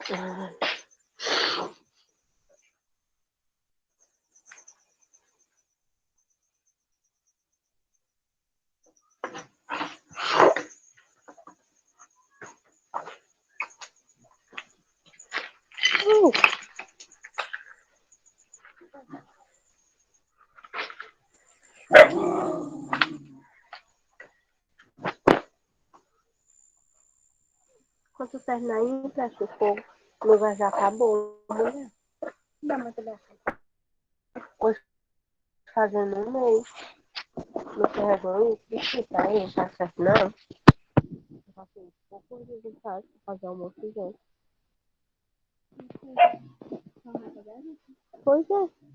Ah, quando terminar aí, empresta o fogo. O lugar já acabou, mulher. Dá uma telefone. Hoje fazendo um mês. Não carregou isso. Isso aí, não tá certo não. Eu passei poucos dias em casa pra fazer almoço e gente. Pois é.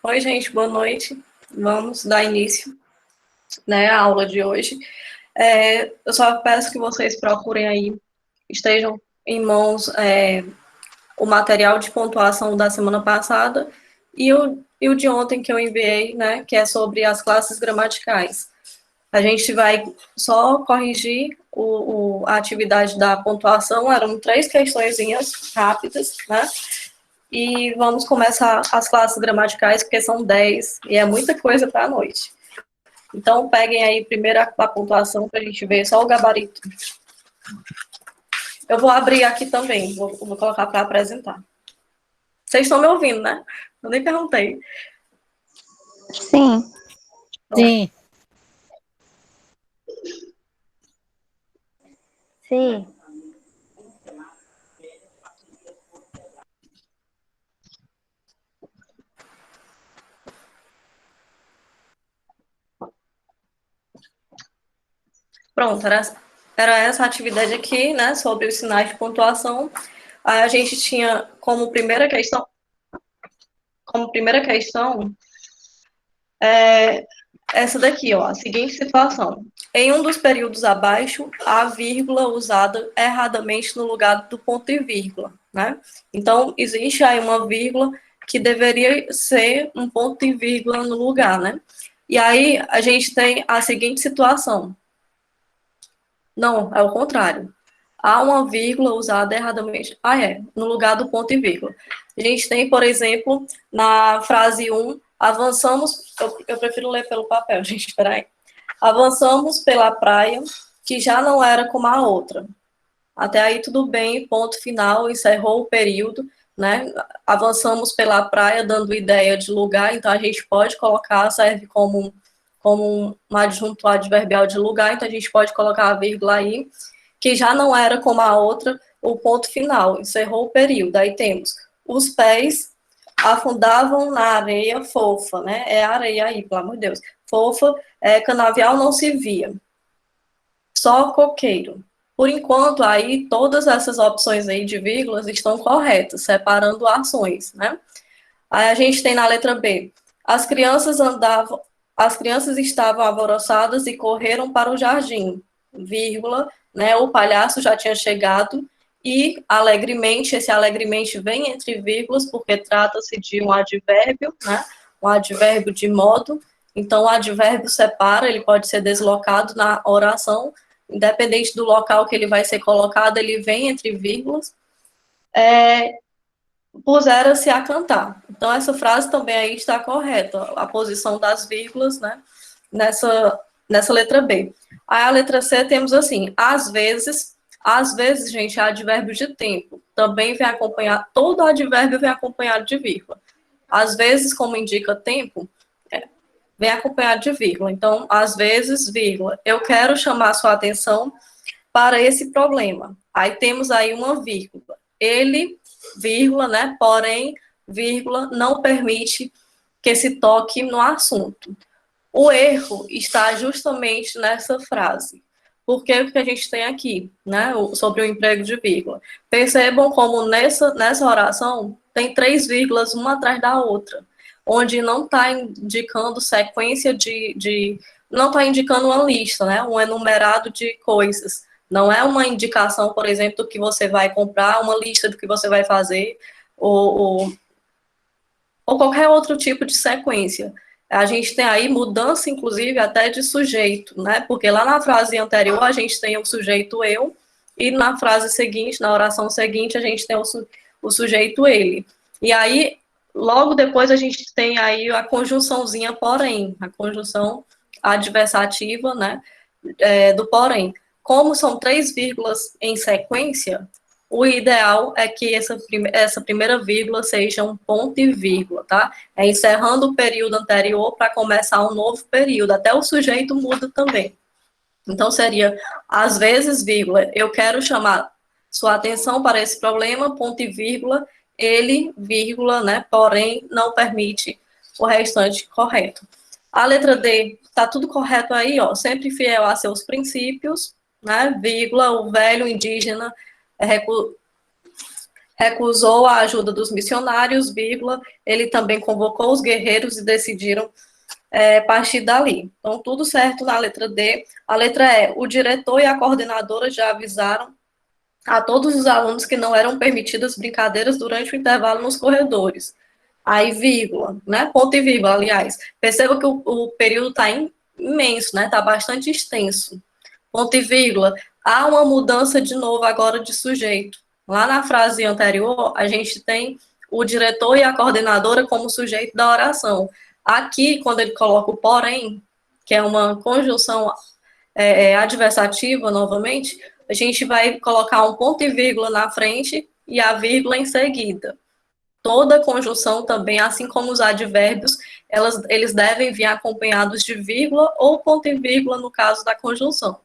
Oi, gente, boa noite. Vamos dar início, né, à aula de hoje. Eu só peço que vocês procurem aí, estejam em mãos o material de pontuação da semana passada e o de ontem que eu enviei, né, que é sobre as classes gramaticais. A gente vai só corrigir a atividade da pontuação, eram 3 questõezinhas rápidas, né? E vamos começar as classes gramaticais, porque são 10 e é muita coisa para a noite. Então, peguem aí primeiro a pontuação para a gente ver só o gabarito. Eu vou abrir aqui também, vou colocar para apresentar. Vocês estão me ouvindo, né? Eu nem perguntei. Sim. Sim. Sim. Pronto, era essa atividade aqui, né, sobre os sinais de pontuação. Aí a gente tinha como primeira questão essa daqui, ó, a seguinte situação. Em um dos períodos abaixo, a vírgula usada erradamente no lugar do ponto e vírgula, né? Então, existe aí uma vírgula que deveria ser um ponto e vírgula no lugar, né? E aí a gente tem a seguinte situação. Não, é o contrário. Há uma vírgula usada erradamente. No lugar do ponto e vírgula. A gente tem, por exemplo, na frase 1, avançamos. Eu prefiro ler pelo papel, gente, espera aí. Avançamos pela praia, que já não era como a outra. Até aí tudo bem, ponto final, encerrou o período, né? Avançamos pela praia, dando ideia de lugar, então a gente pode colocar, serve como um adjunto adverbial de lugar, então a gente pode colocar a vírgula aí, que já não era como a outra, o ponto final, encerrou o período. Aí temos os pés afundavam na areia fofa, né? É areia aí, pelo amor de Deus. Fofa, canavial não se via. Só coqueiro. Por enquanto, aí, todas essas opções aí de vírgulas estão corretas, separando ações, né? Aí a gente tem na letra B, as crianças estavam alvoroçadas e correram para o jardim, vírgula, né? O palhaço já tinha chegado e alegremente, esse alegremente vem entre vírgulas, porque trata-se de um advérbio, né? Um advérbio de modo, então o advérbio separa, ele pode ser deslocado na oração, independente do local que ele vai ser colocado, ele vem entre vírgulas. Puseram-se a cantar. Então, essa frase também aí está correta, a posição das vírgulas, né, nessa letra B. Aí a letra C temos assim, às vezes, gente, é advérbio de tempo. Também vem acompanhar, todo advérbio vem acompanhado de vírgula. Às vezes, como indica tempo, vem acompanhado de vírgula. Então, às vezes, vírgula, eu quero chamar sua atenção para esse problema. Aí temos aí uma vírgula. Ele, vírgula, né? Porém, vírgula, não permite que se toque no assunto. O erro está justamente nessa frase. Porque o que a gente tem aqui, né? Sobre o emprego de vírgula. Percebam como nessa oração tem 3 vírgulas uma atrás da outra, onde não está indicando sequência não está indicando uma lista, né? Um enumerado de coisas. Não é uma indicação, por exemplo, do que você vai comprar, uma lista do que você vai fazer, ou qualquer outro tipo de sequência. A gente tem aí mudança, inclusive, até de sujeito, né? Porque lá na frase anterior a gente tem o sujeito eu, e na frase seguinte, na oração seguinte, a gente tem o sujeito ele. E aí, logo depois, a gente tem aí a conjunçãozinha porém, a conjunção adversativa, né? Do porém. Como são 3 vírgulas em sequência, o ideal é que essa primeira vírgula seja um ponto e vírgula, tá? É encerrando o período anterior para começar um novo período. Até o sujeito muda também. Então, seria, às vezes, vírgula, eu quero chamar sua atenção para esse problema, ponto e vírgula, ele, vírgula, né? Porém, não permite o restante correto. A letra D, tá tudo correto aí, ó, sempre fiel a seus princípios, né? Vírgula, o velho indígena recusou a ajuda dos missionários, vírgula, ele também convocou os guerreiros e decidiram partir dali. Então, tudo certo na letra D. A letra E, o diretor e a coordenadora já avisaram a todos os alunos que não eram permitidas brincadeiras durante o intervalo nos corredores. Aí, vírgula, né? Ponto e vírgula, aliás. Perceba que o período está imenso, né? Está bastante extenso. Ponto e vírgula. Há uma mudança de novo agora de sujeito. Lá na frase anterior, a gente tem o diretor e a coordenadora como sujeito da oração. Aqui, quando ele coloca o porém, que é uma conjunção adversativa, novamente, a gente vai colocar um ponto e vírgula na frente e a vírgula em seguida. Toda conjunção também, assim como os advérbios, eles devem vir acompanhados de vírgula ou ponto e vírgula no caso da conjunção.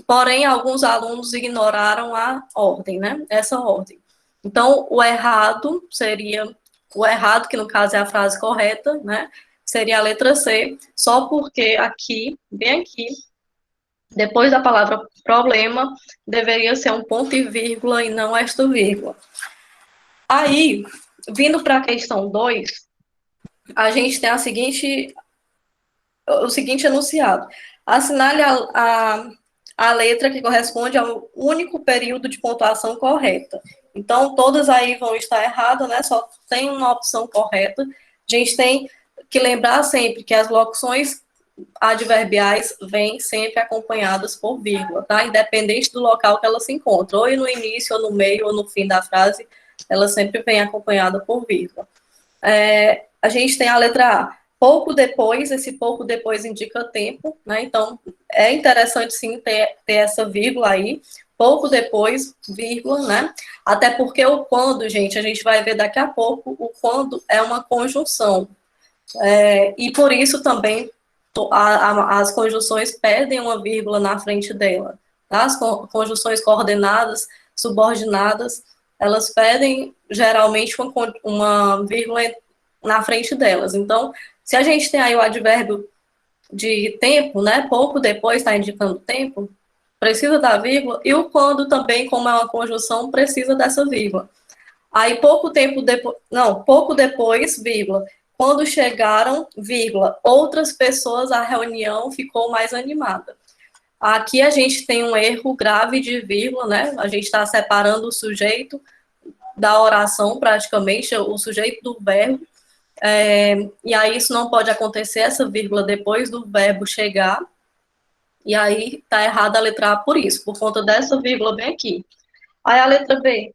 Porém, alguns alunos ignoraram a ordem, né? Essa ordem. Então, o errado seria, o errado, que no caso é a frase correta, né? Seria a letra C, só porque aqui, bem aqui, depois da palavra problema, deveria ser um ponto e vírgula e não esta vírgula. Aí, vindo para a questão 2, a gente tem o seguinte enunciado. Assinale a letra que corresponde ao único período de pontuação correta. Então, todas aí vão estar erradas, né? Só tem uma opção correta. A gente tem que lembrar sempre que as locuções adverbiais vêm sempre acompanhadas por vírgula, tá? Independente do local que ela se encontra, ou no início, ou no meio, ou no fim da frase, ela sempre vem acompanhada por vírgula. A gente tem a letra A. Pouco depois, esse pouco depois indica tempo, né? Então, é interessante sim ter essa vírgula aí. Pouco depois, vírgula, né? Até porque o quando, gente, a gente vai ver daqui a pouco, o quando é uma conjunção. E por isso também as conjunções pedem uma vírgula na frente dela. Tá? As conjunções coordenadas, subordinadas, elas pedem geralmente uma vírgula na frente delas. Então, se a gente tem aí o advérbio de tempo, né? Pouco depois está indicando tempo, precisa da vírgula, e o quando também, como é uma conjunção, precisa dessa vírgula. Aí pouco tempo depois, não, pouco depois, vírgula, quando chegaram, vírgula, outras pessoas, a reunião ficou mais animada. Aqui a gente tem um erro grave de vírgula, né? A gente está separando o sujeito da oração, praticamente, o sujeito do verbo. E aí isso não pode acontecer, essa vírgula depois do verbo chegar. E aí tá errada a letra A por isso, por conta dessa vírgula bem aqui. Aí a letra B.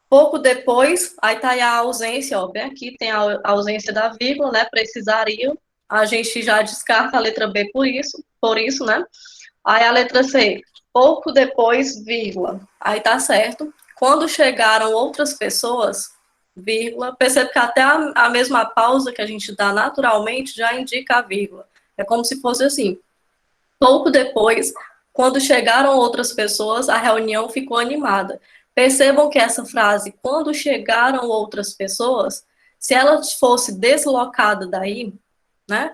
Pouco depois, aí tá aí a ausência, ó, bem aqui tem a ausência da vírgula, né, precisariam, a gente já descarta a letra B por isso, né, aí a letra C, pouco depois, vírgula, aí tá certo, quando chegaram outras pessoas, vírgula, percebe que até a mesma pausa que a gente dá naturalmente já indica a vírgula, é como se fosse assim, pouco depois, quando chegaram outras pessoas, a reunião ficou animada. Percebam que essa frase, quando chegaram outras pessoas, se ela fosse deslocada daí, né?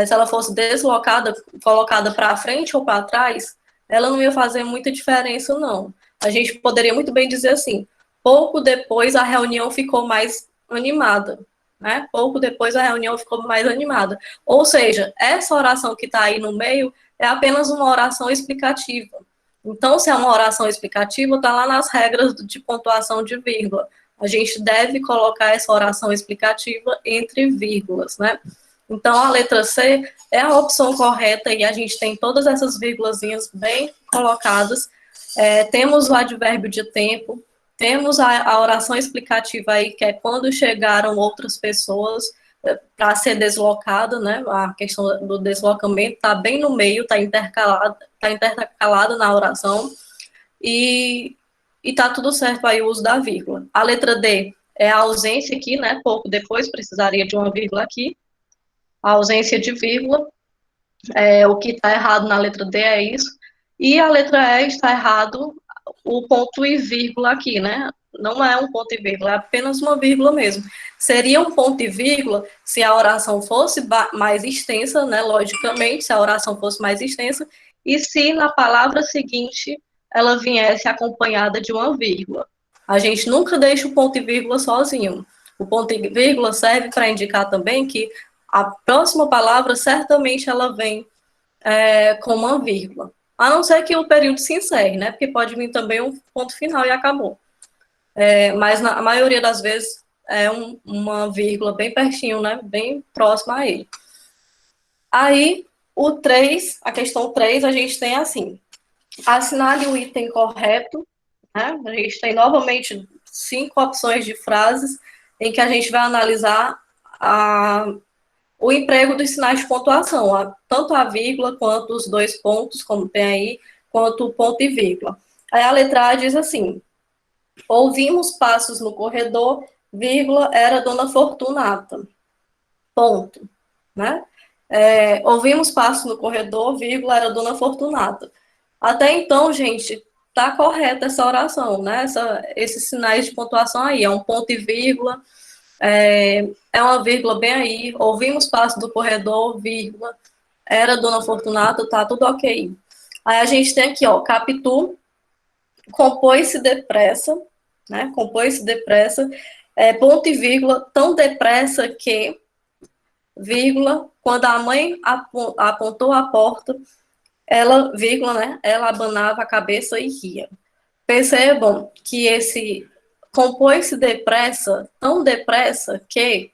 Se ela fosse deslocada, colocada para frente ou para trás, ela não ia fazer muita diferença, não. A gente poderia muito bem dizer assim: pouco depois a reunião ficou mais animada, né? Pouco depois a reunião ficou mais animada. Ou seja, essa oração que está aí no meio é apenas uma oração explicativa. Então, se é uma oração explicativa, está lá nas regras de pontuação de vírgula. A gente deve colocar essa oração explicativa entre vírgulas, né? Então, a letra C é a opção correta e a gente tem todas essas vírgulazinhas bem colocadas. Temos o advérbio de tempo, temos a oração explicativa aí, que é quando chegaram outras pessoas, para ser deslocada, né? A questão do deslocamento está bem no meio, está intercalada na oração, e está tudo certo aí o uso da vírgula. A letra D é a ausência aqui, né? Pouco depois precisaria de uma vírgula aqui. A ausência de vírgula. O que está errado na letra D é isso. E a letra E está errado o ponto e vírgula aqui, né? Não é um ponto e vírgula, é apenas uma vírgula mesmo. Seria um ponto e vírgula se a oração fosse mais extensa, né? Logicamente, se a oração fosse mais extensa, e se na palavra seguinte ela viesse acompanhada de uma vírgula. A gente nunca deixa o ponto e vírgula sozinho. O ponto e vírgula serve para indicar também que a próxima palavra, certamente, ela vem com uma vírgula. A não ser que o período se encerre, né? Porque pode vir também um ponto final e acabou. Mas na maioria das vezes é uma vírgula bem pertinho, né? Bem próxima a ele. Aí, o 3, a questão 3, a gente tem assim: assinale o item correto, né? A gente tem novamente 5 opções de frases em que a gente vai analisar o emprego dos sinais de pontuação, tanto a vírgula quanto os 2 pontos, como tem aí, quanto o ponto e vírgula. Aí a letra A diz assim: ouvimos passos no corredor, vírgula, era Dona Fortunata. Ponto, né? Ouvimos passos no corredor, vírgula, era Dona Fortunata. Até então, gente, tá correta essa oração, né? Esses sinais de pontuação aí, é um ponto e vírgula, é uma vírgula bem aí, ouvimos passos do corredor, vírgula, era Dona Fortunata, tá tudo ok. Aí a gente tem aqui, ó, Capitu, compôs-se depressa, né? Compôs-se depressa, ponto e vírgula, tão depressa que, vírgula, quando a mãe apontou a porta, ela, vírgula, né? Ela abanava a cabeça e ria. Percebam que esse compôs-se depressa, tão depressa que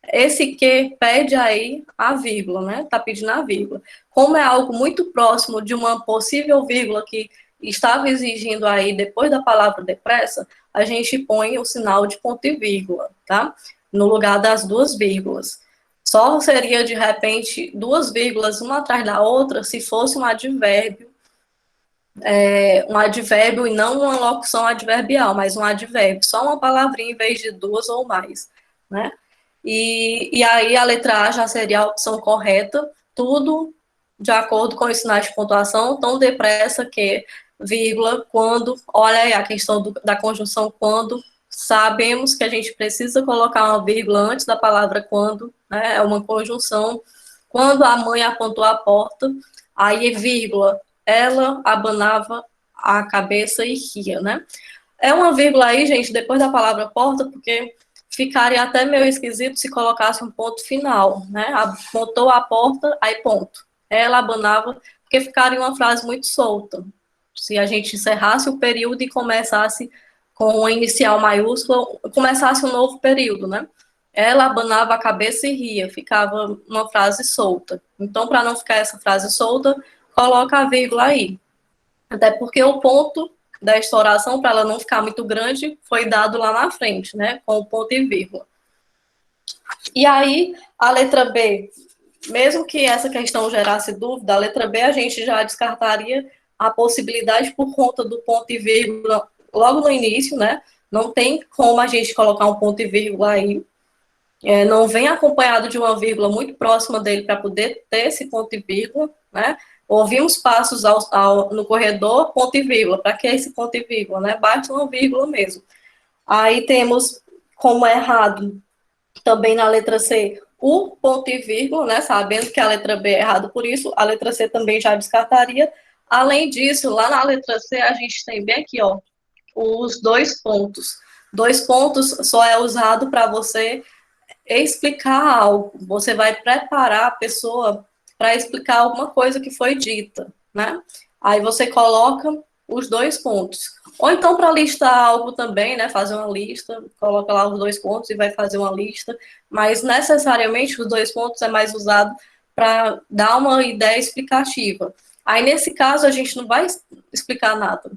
esse que pede aí a vírgula, né? Tá pedindo a vírgula. Como é algo muito próximo de uma possível vírgula que estava exigindo aí depois da palavra depressa, a gente põe o sinal de ponto e vírgula, tá? No lugar das 2 vírgulas. Só seria, de repente, 2 vírgulas uma atrás da outra se fosse um advérbio e não uma locução adverbial, mas um advérbio, só uma palavrinha em vez de 2 ou mais, né? E aí a letra A já seria a opção correta, tudo de acordo com os sinais de pontuação, tão depressa que, vírgula, quando, olha aí a questão da conjunção quando, sabemos que a gente precisa colocar uma vírgula antes da palavra quando, né, é uma conjunção, quando a mãe apontou a porta, aí, vírgula, ela abanava a cabeça e ria, né? É uma vírgula aí, gente, depois da palavra porta, porque ficaria até meio esquisito se colocasse um ponto final, né? Apontou a porta, aí ponto. Ela abanava, porque ficaria uma frase muito solta. Se a gente encerrasse o período e começasse com uma inicial maiúscula, começasse um novo período, né? Ela abanava a cabeça e ria, ficava uma frase solta. Então, para não ficar essa frase solta, coloca a vírgula aí. Até porque o ponto desta oração, para ela não ficar muito grande, foi dado lá na frente, né? Com o ponto e vírgula. E aí, a letra B, mesmo que essa questão gerasse dúvida, a letra B a gente já descartaria a possibilidade por conta do ponto e vírgula logo no início, né? Não tem como a gente colocar um ponto e vírgula aí. Não vem acompanhado de uma vírgula muito próxima dele para poder ter esse ponto e vírgula, né? Ouvimos passos no corredor, ponto e vírgula. Para que esse ponto e vírgula, né? Bate uma vírgula mesmo. Aí temos como errado também na letra C o ponto e vírgula, né? Sabendo que a letra B é errado por isso, a letra C também já descartaria. Além disso, lá na letra C a gente tem bem aqui, ó, os 2 pontos. 2 pontos só é usado para você explicar algo. Você vai preparar a pessoa para explicar alguma coisa que foi dita, né? Aí você coloca os 2 pontos. Ou então para listar algo também, né? Fazer uma lista, coloca lá os 2 pontos e vai fazer uma lista. Mas necessariamente os 2 pontos é mais usado para dar uma ideia explicativa. Aí nesse caso a gente não vai explicar nada.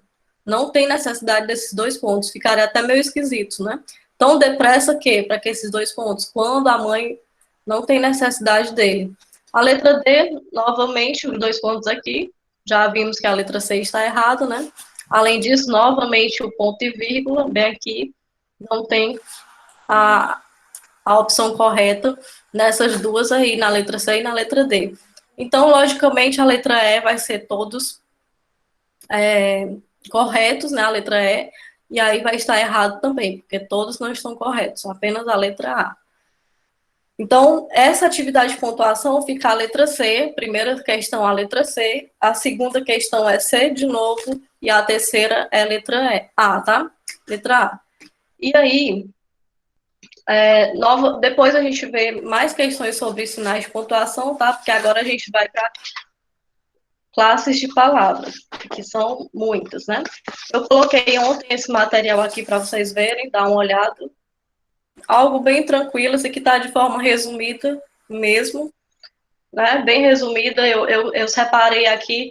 Não tem necessidade desses 2 pontos. Ficaria até meio esquisito, né? Tão depressa que, para que esses 2 pontos, quando a mãe não tem necessidade dele. A letra D, novamente, os 2 pontos aqui, já vimos que a letra C está errada, né? Além disso, novamente, o ponto e vírgula, bem aqui, não tem a opção correta nessas duas aí, na letra C e na letra D. Então, logicamente, a letra E vai ser todos corretos, né? A letra E, e aí vai estar errado também, porque todos não estão corretos, apenas a letra A. Então, essa atividade de pontuação fica a letra C, primeira questão a letra C, a segunda questão é C de novo, e a terceira é a letra A, tá? Letra A. E aí, depois a gente vê mais questões sobre sinais de pontuação, tá? Porque agora a gente vai para classes de palavras, que são muitas, né? Eu coloquei ontem esse material aqui para vocês verem, dar uma olhada. Algo bem tranquilo, esse aqui está de forma resumida mesmo, né? Bem resumida, eu separei aqui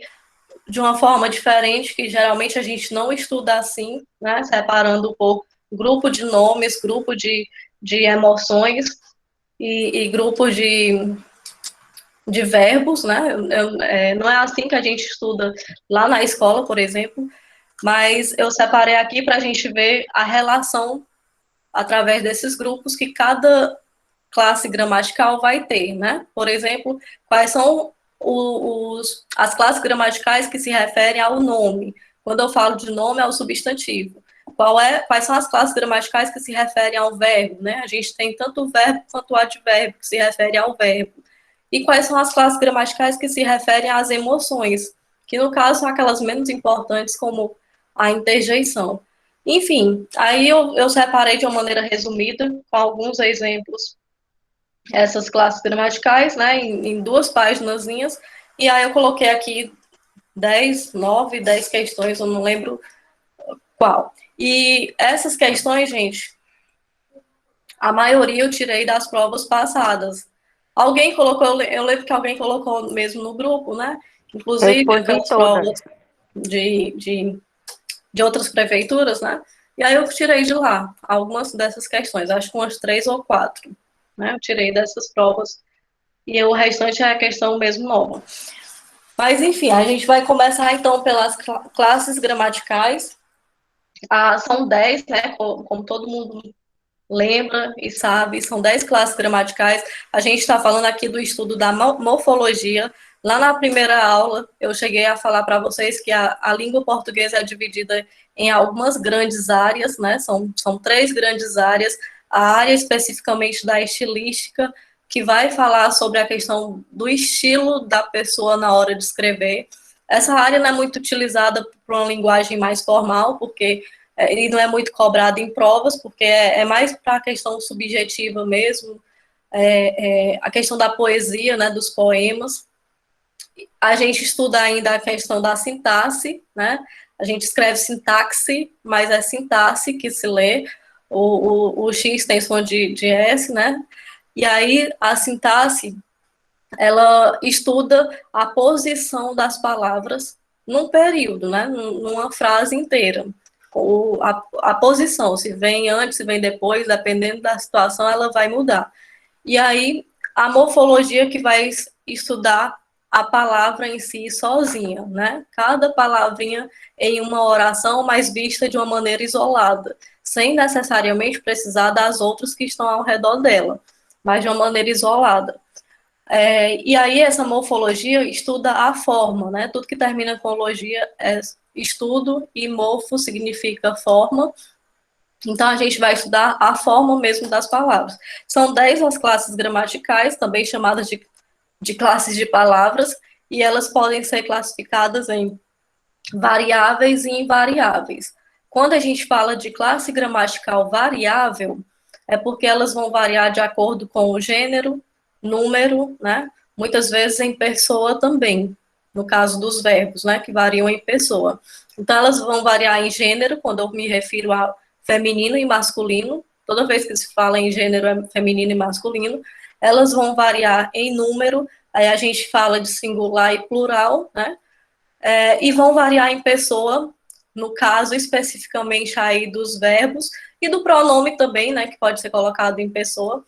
de uma forma diferente, que geralmente a gente não estuda assim, né? Separando um pouco grupo de nomes, grupo de emoções e grupo de verbos, né? Não é assim que a gente estuda lá na escola, por exemplo, mas eu separei aqui para a gente ver a relação através desses grupos que cada classe gramatical vai ter, né? Por exemplo, quais são as classes gramaticais que se referem ao nome. Quando eu falo de nome, é o substantivo. Quais são as classes gramaticais que se referem ao verbo, né? A gente tem tanto o verbo quanto o advérbio que se refere ao verbo. E quais são as classes gramaticais que se referem às emoções, que no caso são aquelas menos importantes, como a interjeição. Enfim, aí eu separei de uma maneira resumida, com alguns exemplos, essas classes gramaticais, né, em 2 páginazinhas, e aí eu coloquei aqui 10 questões, eu não lembro qual. E essas questões, gente, a maioria eu tirei das provas passadas. Alguém colocou, eu lembro que alguém colocou mesmo no grupo, né? Inclusive Respondi aquelas todas. provas de outras prefeituras, né? E aí eu tirei de lá algumas dessas questões, acho que umas 3 ou 4, né? Eu tirei dessas provas e o restante é a questão mesmo nova. Mas enfim, a gente vai começar então pelas classes gramaticais. São 10, né? Como todo mundo lembra e sabe, são 10 classes gramaticais. A gente está falando aqui do estudo da morfologia. Lá na primeira aula, eu cheguei a falar para vocês que a língua portuguesa é dividida em algumas grandes áreas, né? São 3 grandes áreas. A área especificamente da estilística, que vai falar sobre a questão do estilo da pessoa na hora de escrever. Essa área não é muito utilizada para uma linguagem mais formal, porque ele não é muito cobrado em provas, porque é mais para a questão subjetiva mesmo, a questão da poesia, né, dos poemas. A gente estuda ainda a questão da sintaxe, né? A gente escreve sintaxe, mas é sintaxe que se lê, o X tem som de S, né? E aí a sintaxe, ela estuda a posição das palavras num período, né? Numa frase inteira. A posição, se vem antes, se vem depois, dependendo da situação, ela vai mudar. E aí, a morfologia que vai estudar a palavra em si sozinha, né? Cada palavrinha em uma oração, mas vista de uma maneira isolada, sem necessariamente precisar das outras que estão ao redor dela, mas de uma maneira isolada. E aí essa morfologia estuda a forma, né? Tudo que termina com logia é estudo e morfo significa forma. Então a gente vai estudar a forma mesmo das palavras. São 10 as classes gramaticais, também chamadas de classes de palavras, e elas podem ser classificadas em variáveis e invariáveis. Quando a gente fala de classe gramatical variável, é porque elas vão variar de acordo com o gênero, número, né? Muitas vezes em pessoa também, no caso dos verbos, né? Que variam em pessoa. Então, elas vão variar em gênero, quando eu me refiro a feminino e masculino. Toda vez que se fala em gênero é feminino e masculino. Elas vão variar em número, aí a gente fala de singular e plural, né? E vão variar em pessoa, no caso especificamente aí dos verbos, e do pronome também, né, que pode ser colocado em pessoa,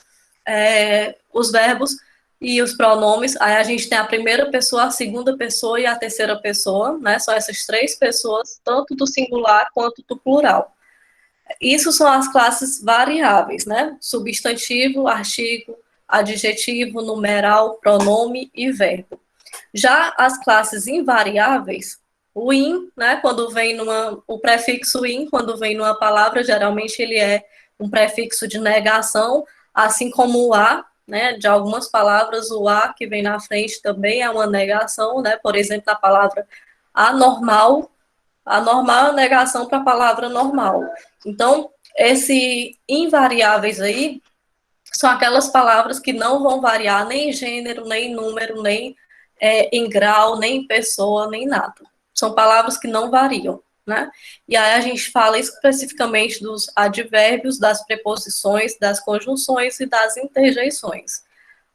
os verbos e os pronomes. Aí a gente tem a primeira pessoa, a segunda pessoa e a terceira pessoa, né, são essas 3 pessoas, tanto do singular quanto do plural. Isso são as classes variáveis, né, substantivo, artigo, adjetivo, numeral, pronome e verbo. Já as classes invariáveis, o in, né, quando vem o prefixo in, quando vem numa palavra, geralmente ele é um prefixo de negação, assim como o a, né, de algumas palavras, o a que vem na frente também é uma negação, né, por exemplo, a palavra anormal, Anormal é a negação para a palavra normal. Então, esses invariáveis aí são aquelas palavras que não vão variar nem em gênero, nem em número, nem em grau, nem em pessoa, nem nada. São palavras que não variam, né? E aí a gente fala especificamente dos advérbios, das preposições, das conjunções e das interjeições.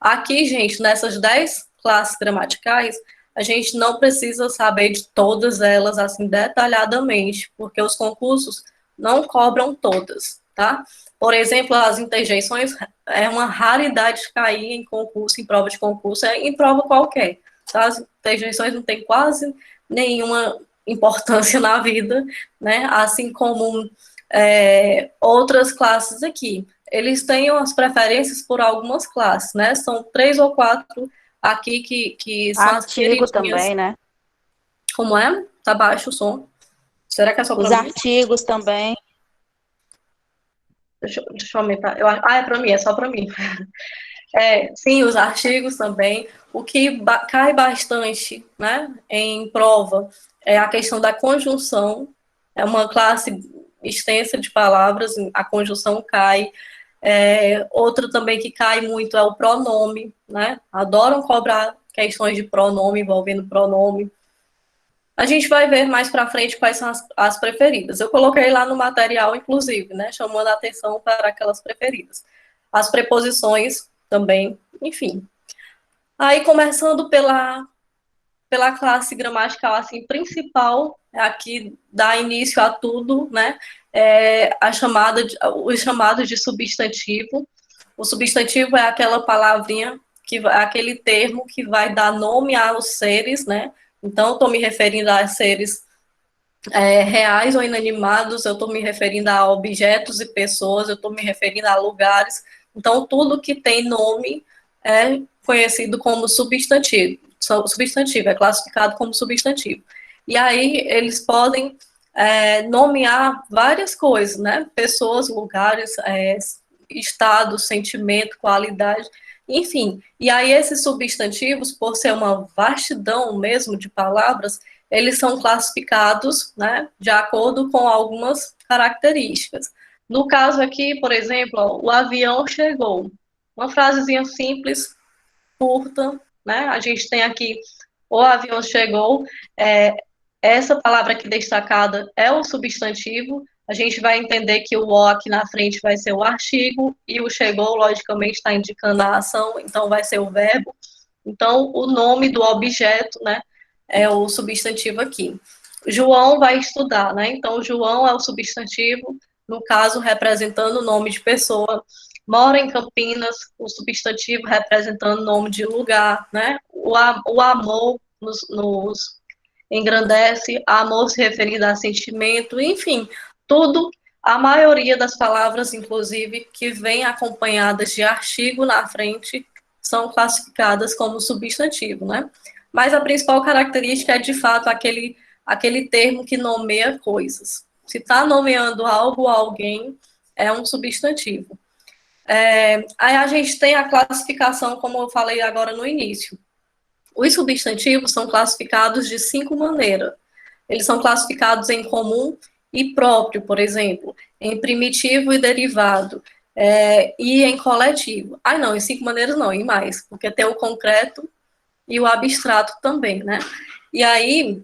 Aqui, gente, nessas 10 classes gramaticais, a gente não precisa saber de todas elas assim detalhadamente, porque os concursos não cobram todas, tá? Por exemplo, as interjeições é uma raridade de cair em concurso, em prova de concurso, em prova qualquer. Tá? As interjeições não têm quase nenhuma importância na vida, né? Assim como outras classes aqui. Eles têm as preferências por algumas classes, né? São 3 ou 4 aqui que são as Artigo queridinhas. também, né? Como é? Tá baixo o som. Será que é só para Os mim? artigos também. Deixa eu aumentar. É para mim, é só para mim. Sim, os artigos também. O que cai bastante, né, em prova é a questão da conjunção. É uma classe extensa de palavras, a conjunção cai. Outro também que cai muito é o pronome, né? Adoram cobrar questões de pronome, envolvendo pronome. A gente vai ver mais para frente quais são as preferidas. Eu coloquei lá no material, inclusive, né, chamando a atenção para aquelas preferidas. As preposições também, enfim. Aí, começando pela classe gramatical assim, principal, a que dá início a tudo, né, os chamados de substantivo. O substantivo é aquela palavrinha, aquele termo que vai dar nome aos seres, né? Então, estou me referindo a seres reais ou inanimados, eu estou me referindo a objetos e pessoas, eu estou me referindo a lugares. Então, tudo que tem nome é conhecido como substantivo. Substantivo, é classificado como substantivo. E aí, eles podem nomear várias coisas, né? Pessoas, lugares, estado, sentimento, qualidade, enfim. E aí, esses substantivos, por ser uma vastidão mesmo de palavras, eles são classificados, né, de acordo com algumas características. No caso aqui, por exemplo, ó, o avião chegou. Uma frasezinha simples, curta, né? A gente tem aqui o avião chegou. Essa palavra aqui destacada é o substantivo. A gente vai entender que o o aqui na frente vai ser o artigo e o chegou, logicamente, está indicando a ação, então vai ser o verbo. Então, o nome do objeto, né, é o substantivo aqui. João vai estudar, né? Então, João é o substantivo, no caso, representando o nome de pessoa. Mora em Campinas, o substantivo representando o nome de lugar, né? O amor nos engrandece, amor se referindo a sentimento, enfim, tudo, a maioria das palavras, inclusive, que vem acompanhadas de artigo na frente, são classificadas como substantivo, né? Mas a principal característica é, de fato, aquele termo que nomeia coisas. Se está nomeando algo ou alguém, é um substantivo. Aí a gente tem a classificação, como eu falei agora no início. Os substantivos são classificados de 5 maneiras. Eles são classificados em comum e próprio, por exemplo, em primitivo e derivado, e em coletivo. Não, em 5 maneiras não, em mais, porque tem o concreto e o abstrato também, né? E aí,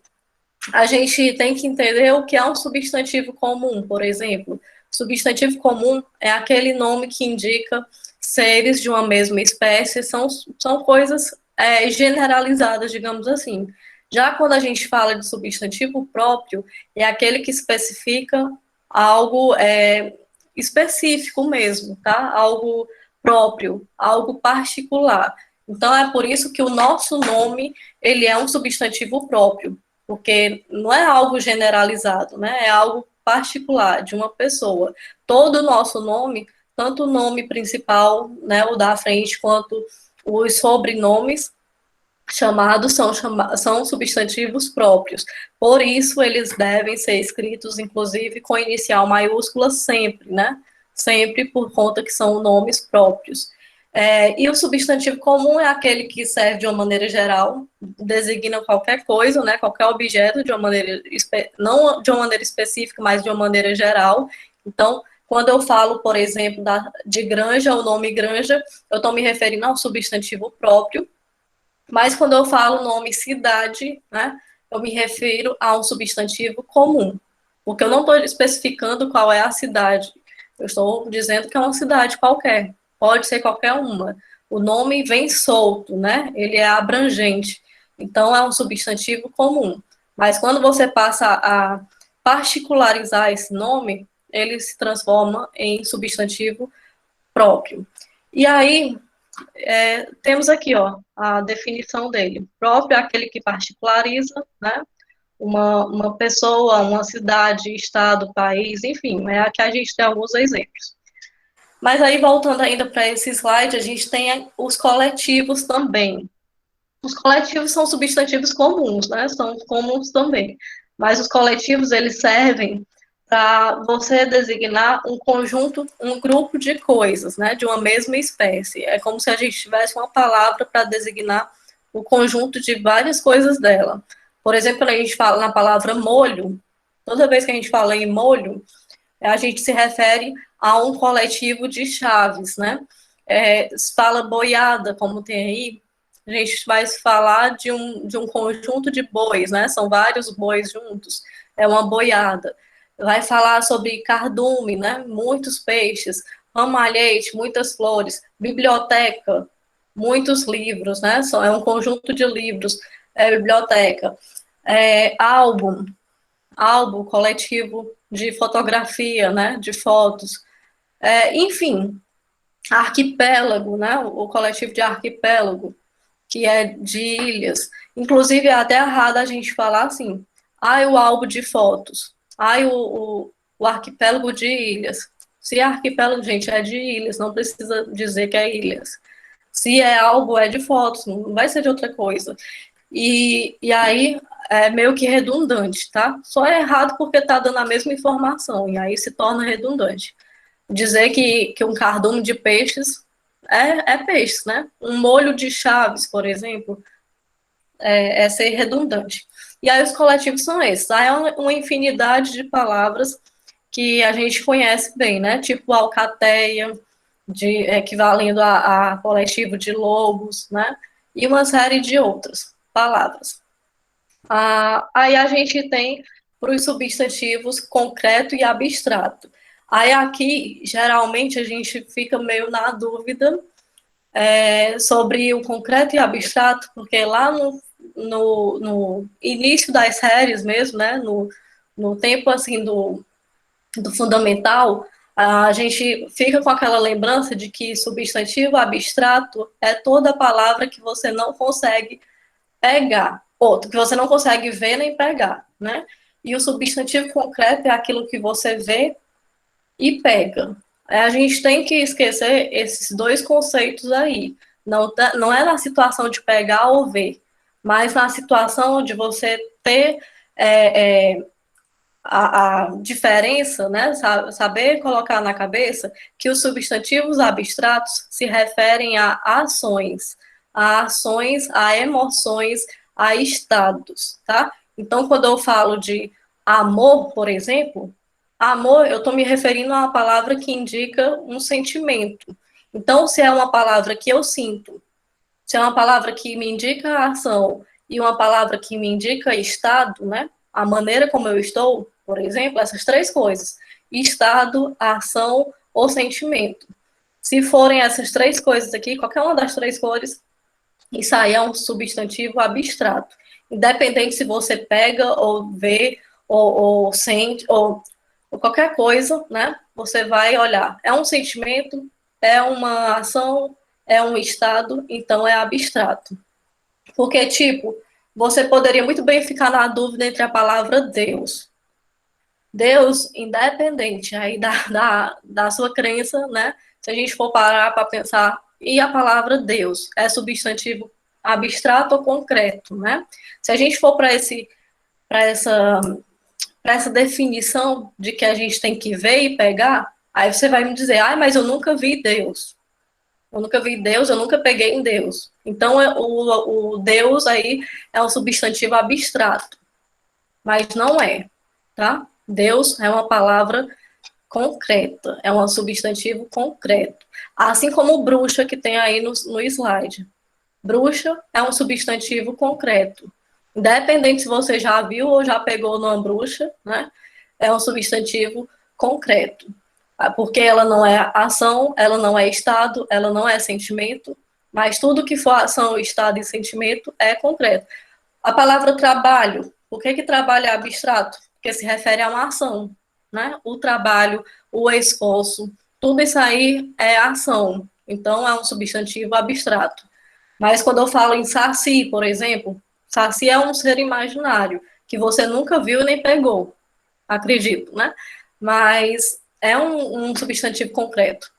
a gente tem que entender o que é um substantivo comum, por exemplo. Substantivo comum é aquele nome que indica seres de uma mesma espécie, são coisas generalizadas, digamos assim. Já quando a gente fala de substantivo próprio, é aquele que especifica algo específico mesmo, tá? Algo próprio, algo particular. Então, é por isso que o nosso nome, ele é um substantivo próprio, porque não é algo generalizado, né? É algo particular de uma pessoa. Todo o nosso nome, tanto o nome principal, né, o da frente, quanto os sobrenomes chamados são substantivos próprios. Por isso, eles devem ser escritos, inclusive, com inicial maiúscula sempre, né? Sempre por conta que são nomes próprios. E o substantivo comum é aquele que serve de uma maneira geral, designa qualquer coisa, né, qualquer objeto, de uma maneira, não de uma maneira específica, mas de uma maneira geral. Então, quando eu falo, por exemplo, de granja, o nome granja, eu estou me referindo ao substantivo próprio, mas quando eu falo o nome cidade, né, eu me refiro a um substantivo comum, porque eu não estou especificando qual é a cidade, eu estou dizendo que é uma cidade qualquer, pode ser qualquer uma. O nome vem solto, né? Ele é abrangente, então é um substantivo comum. Mas quando você passa a particularizar esse nome, ele se transforma em substantivo próprio. E aí, temos aqui, ó, a definição dele. Próprio é aquele que particulariza, né? Uma pessoa, uma cidade, estado, país, enfim, aqui a gente tem alguns exemplos. Mas aí, voltando ainda para esse slide, a gente tem os coletivos também. Os coletivos são substantivos comuns, né? São comuns também. Mas os coletivos, eles servem para você designar um conjunto, um grupo de coisas, né? De uma mesma espécie. É como se a gente tivesse uma palavra para designar o conjunto de várias coisas dela. Por exemplo, quando a gente fala na palavra molho, toda vez que a gente fala em molho, a gente se refere a um coletivo de chaves, né? Fala boiada, como tem aí, a gente vai falar de um conjunto de bois, né? São vários bois juntos, é uma boiada. Vai falar sobre cardume, né? Muitos peixes, ramalhete, muitas flores, biblioteca, muitos livros, né? É um conjunto de livros, biblioteca. Álbum coletivo de fotografia, né? De fotos. Enfim, arquipélago, né? O coletivo de arquipélago, que é de ilhas. Inclusive, é até errado a gente falar assim, o álbum de fotos, o arquipélago de ilhas. Se é arquipélago, gente, é de ilhas, não precisa dizer que é ilhas. Se é álbum, é de fotos, não vai ser de outra coisa. E aí é meio que redundante, tá? Só é errado porque está dando a mesma informação, e aí se torna redundante. Dizer que um cardume de peixes é peixe, né? Um molho de chaves, por exemplo, é ser redundante. E aí os coletivos são esses. Aí é uma infinidade de palavras que a gente conhece bem, né? Tipo alcateia, equivalendo a coletivo de lobos, né? E uma série de outras palavras. Aí a gente tem para os substantivos concreto e abstrato. Aí aqui, geralmente, a gente fica meio na dúvida sobre o concreto e abstrato, porque lá no início das séries mesmo, né, no tempo assim do fundamental, a gente fica com aquela lembrança de que substantivo abstrato é toda palavra que você não consegue pegar, outro que você não consegue ver nem pegar, né? E o substantivo concreto é aquilo que você vê e pega. A gente tem que esquecer esses dois conceitos aí. Não é na situação de pegar ou ver, mas na situação de você ter a diferença, né? Saber colocar na cabeça que os substantivos abstratos se referem a ações, a emoções, a estados, tá? Então, quando eu falo de amor, por exemplo, amor, eu estou me referindo a uma palavra que indica um sentimento. Então, se é uma palavra que eu sinto, se é uma palavra que me indica a ação e uma palavra que me indica estado, né? A maneira como eu estou, por exemplo, essas três coisas: estado, ação ou sentimento. Se forem essas três coisas aqui, qualquer uma das três cores, isso aí é um substantivo abstrato. Independente se você pega ou vê ou sente ou qualquer coisa, né? Você vai olhar. É um sentimento, é uma ação, é um estado, então é abstrato. Porque, tipo, você poderia muito bem ficar na dúvida entre a palavra Deus. Deus, independente aí da sua crença, né? Se a gente for parar para pensar, e a palavra Deus é substantivo abstrato ou concreto, né? Se a gente for para essa definição de que a gente tem que ver e pegar, aí você vai me dizer, mas eu nunca vi Deus. Eu nunca vi Deus, eu nunca peguei em Deus. Então, o Deus aí é um substantivo abstrato, mas não é, tá? Deus é uma palavra concreta, é um substantivo concreto. Assim como bruxa que tem aí no slide. Bruxa é um substantivo concreto. Independente se você já viu ou já pegou numa bruxa, né? É um substantivo concreto. Porque ela não é ação, ela não é estado, ela não é sentimento, mas tudo que for ação, estado e sentimento é concreto. A palavra trabalho, por que trabalho é abstrato? Porque se refere a uma ação, né? O trabalho, o esforço, tudo isso aí é ação. Então, é um substantivo abstrato. Mas quando eu falo em saci, por exemplo, saci é um ser imaginário, que você nunca viu nem pegou, acredito, né? Mas é um substantivo concreto,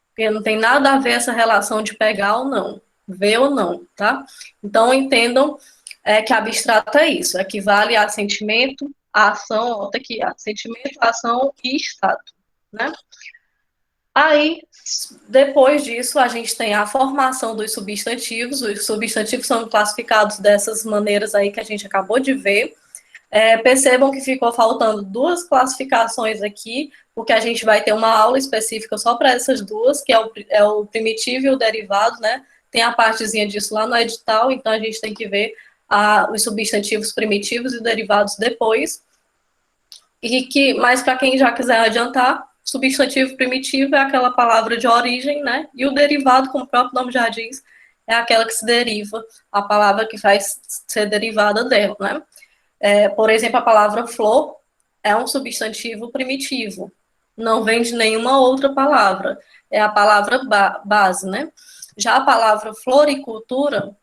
porque não tem nada a ver essa relação de pegar ou não, ver ou não, tá? Então, entendam que abstrato é isso, equivale a sentimento, a ação, ó, tá aqui, a sentimento, ação e estado, né? Aí, depois disso, a gente tem a formação dos substantivos. Os substantivos são classificados dessas maneiras aí que a gente acabou de ver. Percebam que ficou faltando duas classificações aqui, porque a gente vai ter uma aula específica só para essas duas, que é o primitivo e o derivado, né? Tem a partezinha disso lá no edital, então a gente tem que ver os substantivos primitivos e derivados depois. Mas para quem já quiser adiantar, substantivo primitivo é aquela palavra de origem, né? E o derivado, como o próprio nome já diz, é aquela que se deriva, a palavra que faz ser derivada dela, né? Por exemplo, a palavra flor é um substantivo primitivo, não vem de nenhuma outra palavra, é a palavra base, né? Já a palavra floricultura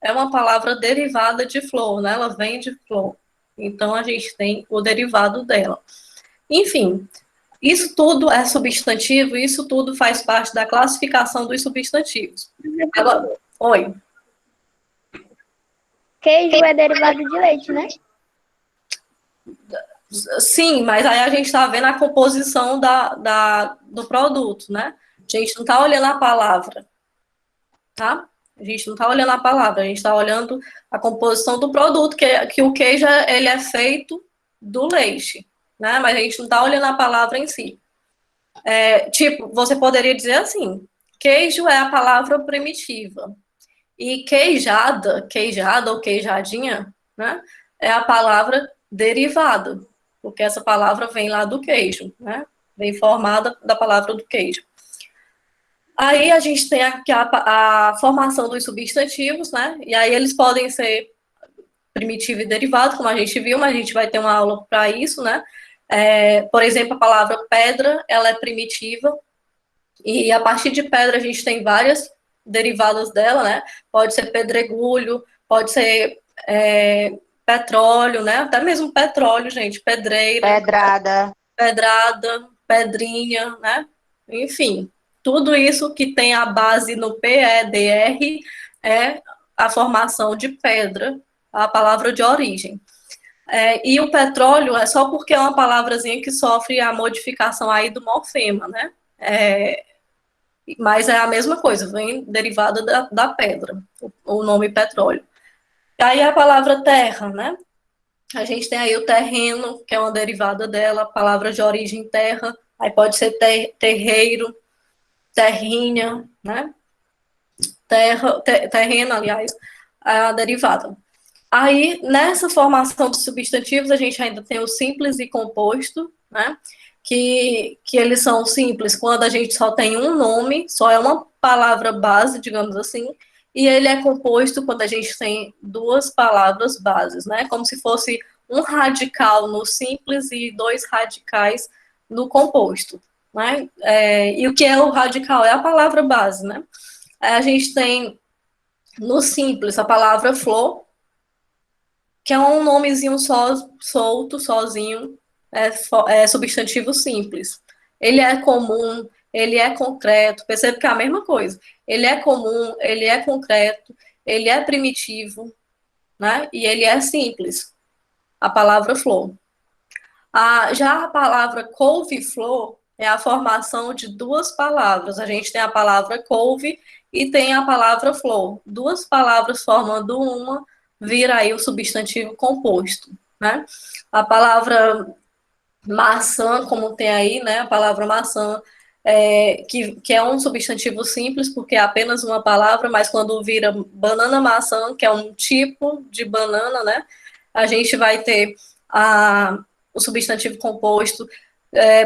é uma palavra derivada de flor, né? Ela vem de flor. Então, a gente tem o derivado dela. Enfim, isso tudo é substantivo, isso tudo faz parte da classificação dos substantivos. Agora, oi. Queijo é derivado de leite, né? Sim, mas aí a gente está vendo a composição do produto, né? A gente não está olhando a palavra, tá? A gente não está olhando a palavra, a gente está olhando a composição do produto, que o queijo ele é feito do leite, né? Mas a gente não está olhando a palavra em si. Tipo, você poderia dizer assim, queijo é a palavra primitiva. E queijada ou queijadinha, né? É a palavra derivada, porque essa palavra vem lá do queijo, né? Vem formada da palavra do queijo. Aí a gente tem aqui a formação dos substantivos, né? E aí eles podem ser primitivo e derivado, como a gente viu, mas a gente vai ter uma aula para isso, né? Por exemplo, a palavra pedra, ela é primitiva, e a partir de pedra a gente tem várias derivadas dela, né? Pode ser pedregulho, pode ser petróleo, né? Até mesmo petróleo, gente, pedreira, pedrada, pedrinha, né? Enfim, tudo isso que tem a base no PEDR é a formação de pedra, a palavra de origem. E o petróleo é só porque é uma palavrazinha que sofre a modificação aí do morfema, né? Mas é a mesma coisa, vem derivada da pedra, o nome petróleo. E aí a palavra terra, né? A gente tem aí o terreno, que é uma derivada dela, a palavra de origem terra, aí pode ser terreiro, terrinha, né? Terreno, aliás, é a derivada. Aí, nessa formação dos substantivos, a gente ainda tem o simples e composto, né? Que eles são simples quando a gente só tem um nome, só é uma palavra base, digamos assim, e ele é composto quando a gente tem duas palavras bases, né? Como se fosse um radical no simples e dois radicais no composto, né? E o que é o radical? É a palavra base, né? A gente tem no simples a palavra flor, que é um nomezinho só, solto, sozinho, é substantivo simples. Ele é comum, ele é concreto, percebe que é a mesma coisa. Ele é comum, ele é concreto, ele é primitivo, né? E ele é simples, a palavra flor. Já a palavra couve-flor é a formação de duas palavras. A gente tem a palavra couve e tem a palavra flor. Duas palavras formando uma, vira aí o substantivo composto, né? A palavra maçã, como tem aí, né? A palavra maçã, que é um substantivo simples, porque é apenas uma palavra, mas quando vira banana-maçã, que é um tipo de banana, né? A gente vai ter o substantivo composto.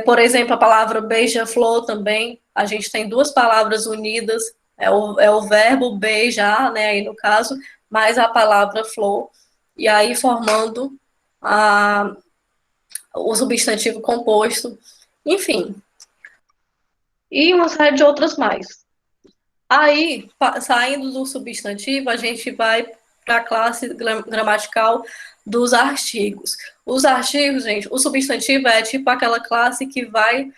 Por exemplo, a palavra beija-flor também, a gente tem duas palavras unidas, é o verbo beijar, né, aí no caso, mais a palavra flor, e aí formando o substantivo composto, enfim, e uma série de outras mais. Aí, saindo do substantivo, a gente vai para a classe gramatical dos artigos. Os artigos, gente, o substantivo é tipo aquela classe que vai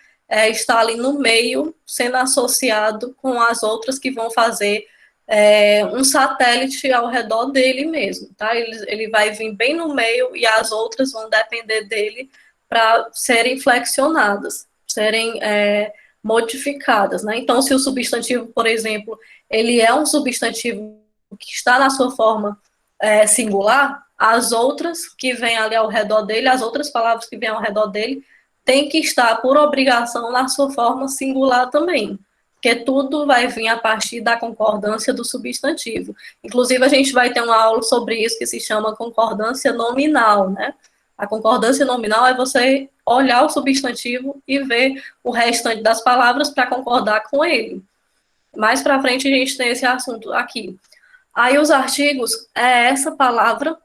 estar ali no meio, sendo associado com as outras que vão fazer um satélite ao redor dele mesmo, tá? Ele vai vir bem no meio e as outras vão depender dele para serem flexionadas, serem modificadas, né? Então, se o substantivo, por exemplo, ele é um substantivo que está na sua forma singular, as outras que vêm ali ao redor dele, as outras palavras que vêm ao redor dele, tem que estar, por obrigação, na sua forma singular também, porque tudo vai vir a partir da concordância do substantivo. Inclusive, a gente vai ter uma aula sobre isso que se chama concordância nominal, né? A concordância nominal é você olhar o substantivo e ver o restante das palavras para concordar com ele. Mais para frente a gente tem esse assunto aqui. Aí os artigos é essa palavra,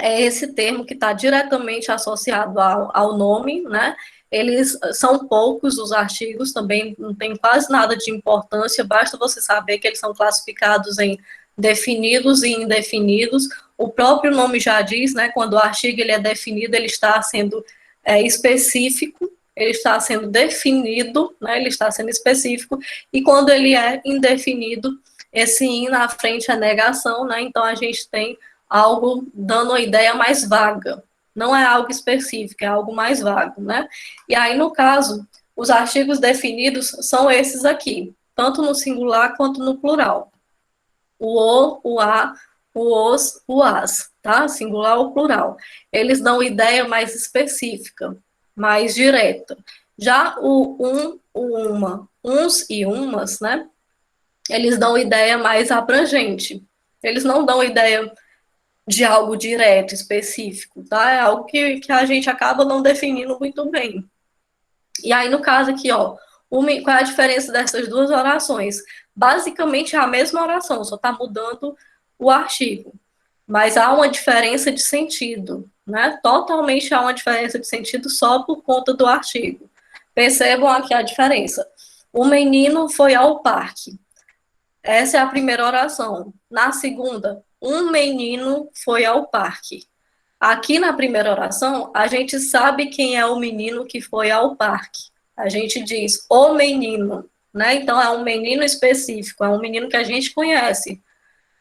é esse termo que está diretamente associado ao nome, né? Eles são poucos os artigos, também não tem quase nada de importância, basta você saber que eles são classificados em definidos e indefinidos. O próprio nome já diz, né? Quando o artigo ele é definido, ele está sendo específico, ele está sendo definido, né? Ele está sendo específico, e quando ele é indefinido, esse in na frente é negação, né? Então a gente tem algo dando uma ideia mais vaga. Não é algo específico, é algo mais vago, né? E aí, no caso, os artigos definidos são esses aqui, tanto no singular quanto no plural. O a, o os, o as, tá? Singular ou plural. Eles dão ideia mais específica, mais direta. Já o uma, uns e umas, né? Eles dão ideia mais abrangente. Eles não dão ideia de algo direto, específico, tá? É algo que a gente acaba não definindo muito bem. E aí, no caso aqui, ó, qual é a diferença dessas duas orações? Basicamente é a mesma oração, só está mudando o artigo. Mas há uma diferença de sentido, né? Totalmente há uma diferença de sentido só por conta do artigo. Percebam aqui a diferença. O menino foi ao parque. Essa é a primeira oração. Na segunda, um menino foi ao parque. Aqui na primeira oração, a gente sabe quem é o menino que foi ao parque. A gente diz o menino, né? Então é um menino específico, é um menino que a gente conhece.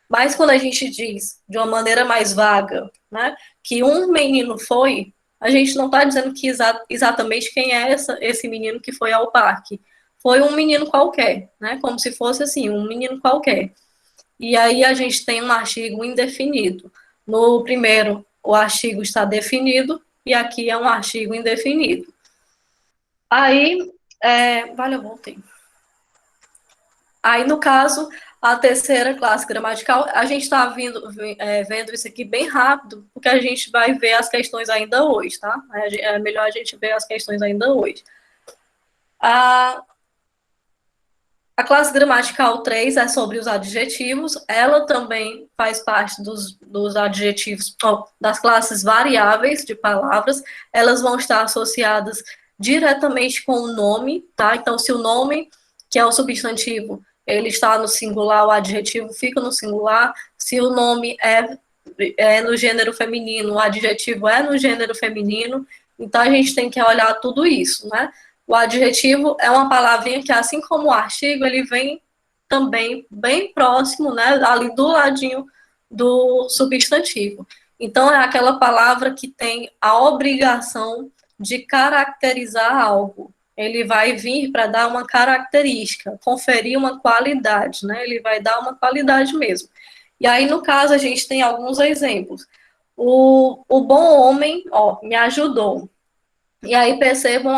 Mas quando a gente diz de uma maneira mais vaga, né, que um menino foi, a gente não está dizendo que exatamente quem é esse menino que foi ao parque. Foi um menino qualquer, né? Como se fosse assim, um menino qualquer. E aí a gente tem um artigo indefinido. No primeiro, o artigo está definido, e aqui é um artigo indefinido. Aí, eu voltei. Aí, no caso, a terceira classe gramatical, a gente está vendo isso aqui bem rápido, porque a gente vai ver as questões ainda hoje, tá? É melhor a gente ver as questões ainda hoje. A classe gramatical 3 é sobre os adjetivos, ela também faz parte dos adjetivos, das classes variáveis de palavras, elas vão estar associadas diretamente com o nome, tá? Então, se o nome, que é o substantivo, ele está no singular, o adjetivo fica no singular, se o nome é no gênero feminino, o adjetivo é no gênero feminino, então a gente tem que olhar tudo isso, né? O adjetivo é uma palavrinha que, assim como o artigo, ele vem também bem próximo, né, ali do ladinho do substantivo. Então, é aquela palavra que tem a obrigação de caracterizar algo. ele vai vir para dar uma característica, conferir uma qualidade, né? Ele vai dar uma qualidade mesmo. E aí, no caso, a gente tem alguns exemplos. O bom homem, ó, me ajudou. E aí percebam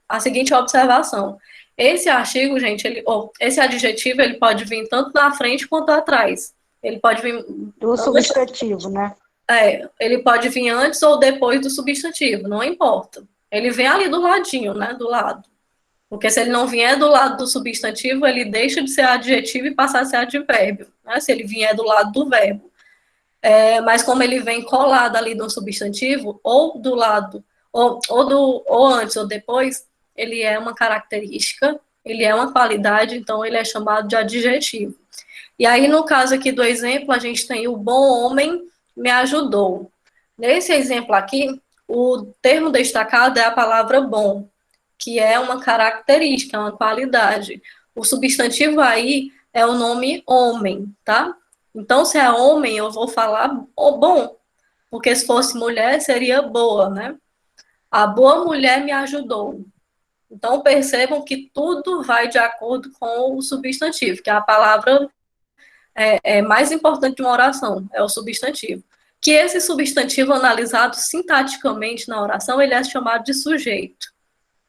a seguinte observação. Esse artigo, gente, esse adjetivo, ele pode vir tanto na frente quanto atrás. Ele pode vir... Do substantivo, né? Ele pode vir antes ou depois do substantivo, não importa. Ele vem ali do ladinho, né, do lado. Porque se ele não vier do lado do substantivo, ele deixa de ser adjetivo e passa a ser advérbio, né, se ele vier do lado do verbo. Mas como ele vem colado ali do substantivo, ou do lado, ou antes ou depois, ele é uma característica, ele é uma qualidade, então ele é chamado de adjetivo. E aí, no caso aqui do exemplo, a gente tem o bom homem me ajudou. Nesse exemplo aqui, o termo destacado é a palavra bom, que é uma característica, uma qualidade. O substantivo aí é o nome homem, tá? Então, se é homem, eu vou falar bom, porque se fosse mulher, seria boa, né? A boa mulher me ajudou. Então, percebam que tudo vai de acordo com o substantivo, que é a palavra mais importante de uma oração, é o substantivo. Que esse substantivo analisado sintaticamente na oração, ele é chamado de sujeito.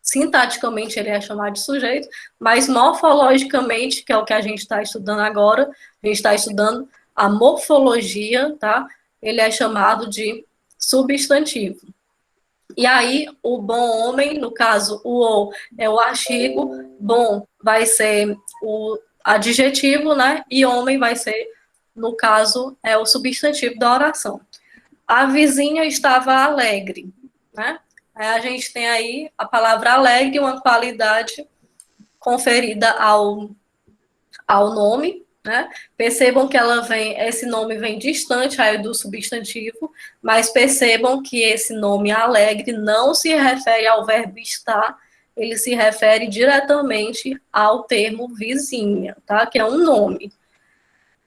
Sintaticamente ele é chamado de sujeito, mas morfologicamente, que é o que a gente está estudando agora, a gente está estudando a morfologia, tá? Ele é chamado de substantivo. E aí, o bom homem, no caso, o é o artigo, bom vai ser o adjetivo, né? E homem vai ser, no caso, é o substantivo da oração. A vizinha estava alegre, né? Aí a gente tem aí a palavra alegre, uma qualidade conferida ao nome, né? Percebam que esse nome vem distante aí do substantivo, mas percebam que esse nome alegre não se refere ao verbo estar, ele se refere diretamente ao termo vizinha, tá? Que é um nome.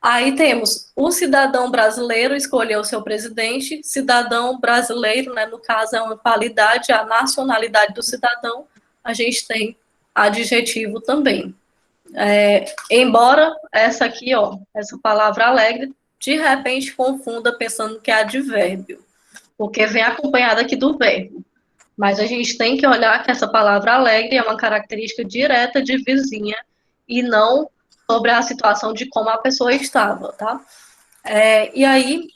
Aí temos o cidadão brasileiro escolheu seu presidente, cidadão brasileiro, né, no caso é uma qualidade, a nacionalidade do cidadão, a gente tem adjetivo também. Embora essa aqui, ó, essa palavra alegre, de repente confunda pensando que é advérbio, porque vem acompanhada aqui do verbo. Mas a gente tem que olhar que essa palavra alegre é uma característica direta de vizinha e não sobre a situação de como a pessoa estava, tá? E aí,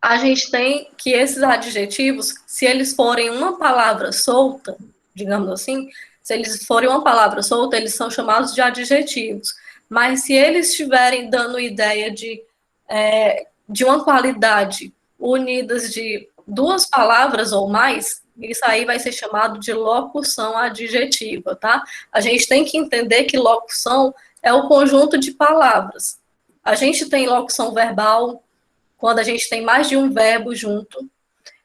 a gente tem que esses adjetivos, se eles forem uma palavra solta, digamos assim, se eles forem uma palavra solta, eles são chamados de adjetivos. Mas se eles estiverem dando ideia de uma qualidade unidas de duas palavras ou mais, isso aí vai ser chamado de locução adjetiva, tá? A gente tem que entender que locução é o conjunto de palavras. A gente tem locução verbal, quando a gente tem mais de um verbo junto.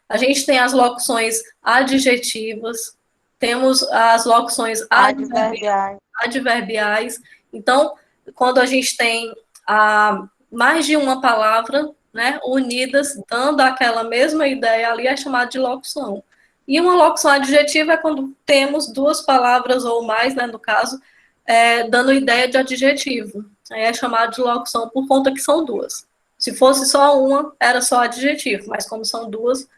A gente tem as locuções adjetivas, temos as locuções adverbiais. Então, quando a gente tem mais de uma palavra, né, unidas, dando aquela mesma ideia ali, é chamado de locução. E uma locução adjetiva é quando temos duas palavras ou mais, né, no caso, dando ideia de adjetivo. Aí é chamado de locução por conta que são duas. Se fosse só uma, era só adjetivo, mas como são duas,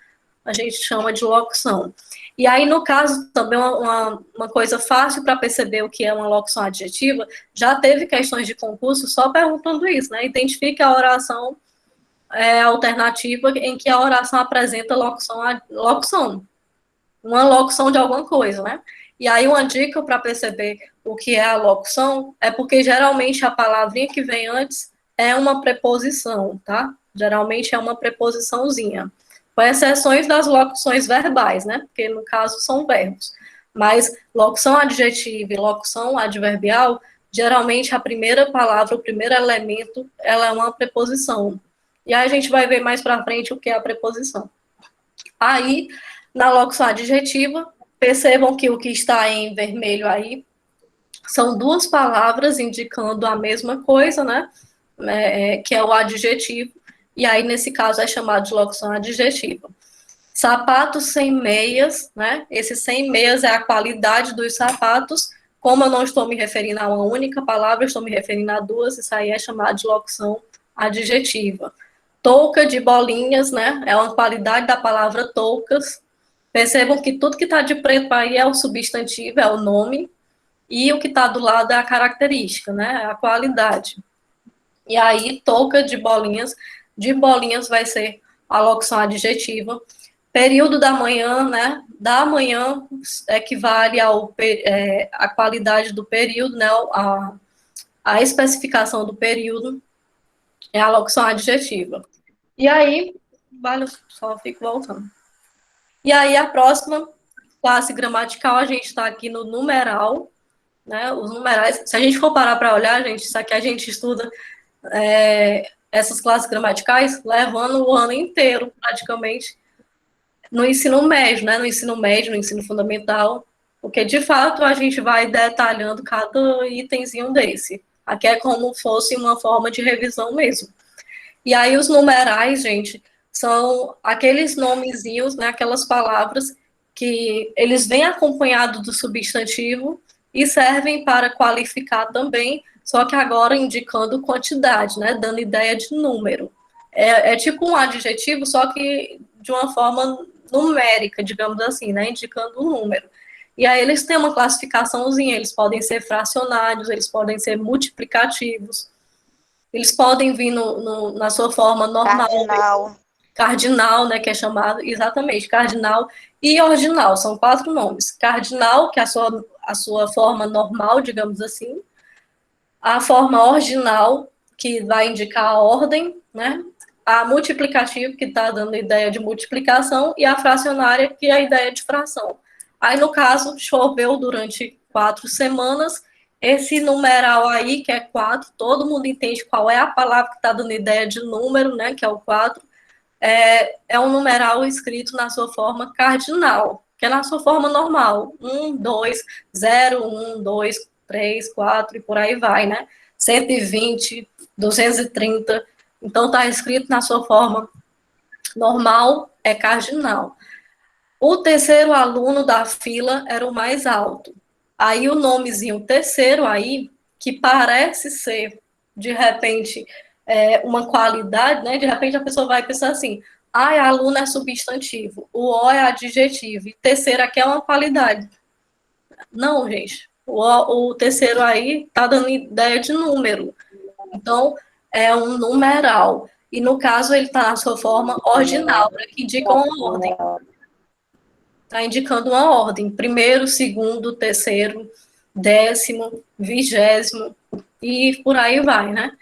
a gente chama de locução. E aí, no caso, também uma coisa fácil para perceber o que é uma locução adjetiva, já teve questões de concurso só perguntando isso, né? Identifique a oração alternativa em que a oração apresenta locução. Uma locução de alguma coisa, né? E aí, uma dica para perceber o que é a locução é porque geralmente a palavrinha que vem antes é uma preposição, tá? Geralmente é uma preposiçãozinha. Com exceções das locuções verbais, né? Porque no caso são verbos. Mas locução adjetiva e locução adverbial, geralmente a primeira palavra, o primeiro elemento, ela é uma preposição. E aí a gente vai ver mais para frente o que é a preposição. Aí, na locução adjetiva, percebam que o que está em vermelho aí são duas palavras indicando a mesma coisa, né? Que é o adjetivo. E aí, nesse caso, é chamado de locução adjetiva. Sapatos sem meias, né? Esses sem meias é a qualidade dos sapatos. Como eu não estou me referindo a uma única palavra, estou me referindo a duas, isso aí é chamado de locução adjetiva. Touca de bolinhas, né? É uma qualidade da palavra toucas. Percebam que tudo que está de preto aí é o substantivo, é o nome, e o que está do lado é a característica, né? É a qualidade. E aí, touca de bolinhas vai ser a locução adjetiva. Período da manhã, né? Da manhã equivale a qualidade do período, né? A especificação do período é a locução adjetiva. E aí, vale, só fico voltando. E aí, a próxima classe gramatical, a gente está aqui no numeral, né? Os numerais, se a gente for parar para olhar, gente, isso aqui a gente estuda essas classes gramaticais levando o ano inteiro, praticamente, no ensino médio, né? No ensino médio, no ensino fundamental, porque de fato a gente vai detalhando cada itemzinho desse. Aqui é como fosse uma forma de revisão mesmo. E aí os numerais, gente, são aqueles nomezinhos, né? Aquelas palavras que eles vêm acompanhados do substantivo e servem para qualificar também, só que agora indicando quantidade, né? Dando ideia de número. É tipo um adjetivo, só que de uma forma numérica, digamos assim, né? Indicando um número. E aí eles têm uma classificaçãozinha, eles podem ser fracionários, eles podem ser multiplicativos, eles podem vir na sua forma normal, cardinal, né, que é chamado, exatamente, cardinal e ordinal, são 4 nomes. Cardinal, que é a sua forma normal, digamos assim, a forma ordinal, que vai indicar a ordem, né, a multiplicativo, que está dando ideia de multiplicação, e a fracionária, que é a ideia de fração. Aí, no caso, choveu durante 4 semanas, esse numeral aí, que é 4, todo mundo entende qual é a palavra que está dando ideia de número, né, que é o 4, é um numeral escrito na sua forma cardinal, que é na sua forma normal, 1, 2, 0, 1, 2, 3, 4 e por aí vai, né? 120, 230, então está escrito na sua forma normal, é cardinal. O terceiro aluno da fila era o mais alto. Aí o nomezinho terceiro aí, que parece ser, de repente, uma qualidade, né? De repente a pessoa vai pensar assim, aluno é substantivo, o O é adjetivo, e terceiro aqui é uma qualidade. Não, gente. O terceiro aí tá dando ideia de número. Então, é um numeral. E no caso, ele está na sua forma ordinal, que indica uma ordem. Está indicando uma ordem. Primeiro, segundo, terceiro, décimo, vigésimo, e por aí vai, né?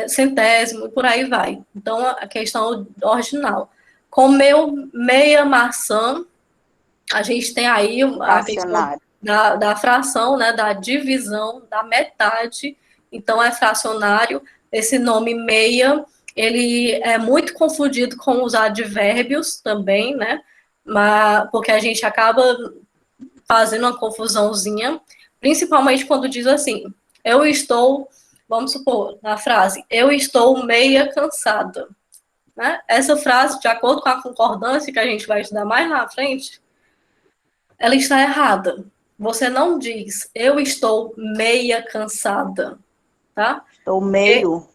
Centésimo, e por aí vai. Então, a questão ordinal. Comeu meia maçã, a gente tem aí a questão da fração, né? Da divisão, da metade. Então, é fracionário. Esse nome meia, ele é muito confundido com os advérbios também, né? Porque a gente acaba fazendo uma confusãozinha, principalmente quando diz assim, eu estou, vamos supor, na frase, eu estou meia cansada. Né? Essa frase, de acordo com a concordância que a gente vai estudar mais na frente, ela está errada. Você não diz, eu estou meia cansada, tá? Estou meio.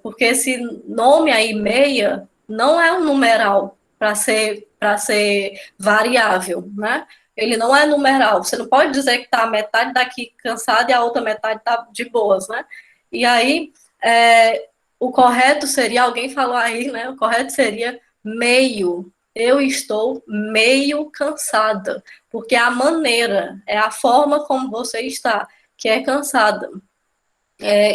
Porque esse nome aí, meia, não é um numeral para ser variável, né? Ele não é numeral. Você não pode dizer que está a metade daqui cansada e a outra metade está de boas, né? E aí, o correto seria, alguém falou aí, né? O correto seria meio. Eu estou meio cansada, porque a maneira, é a forma como você está, que é cansada.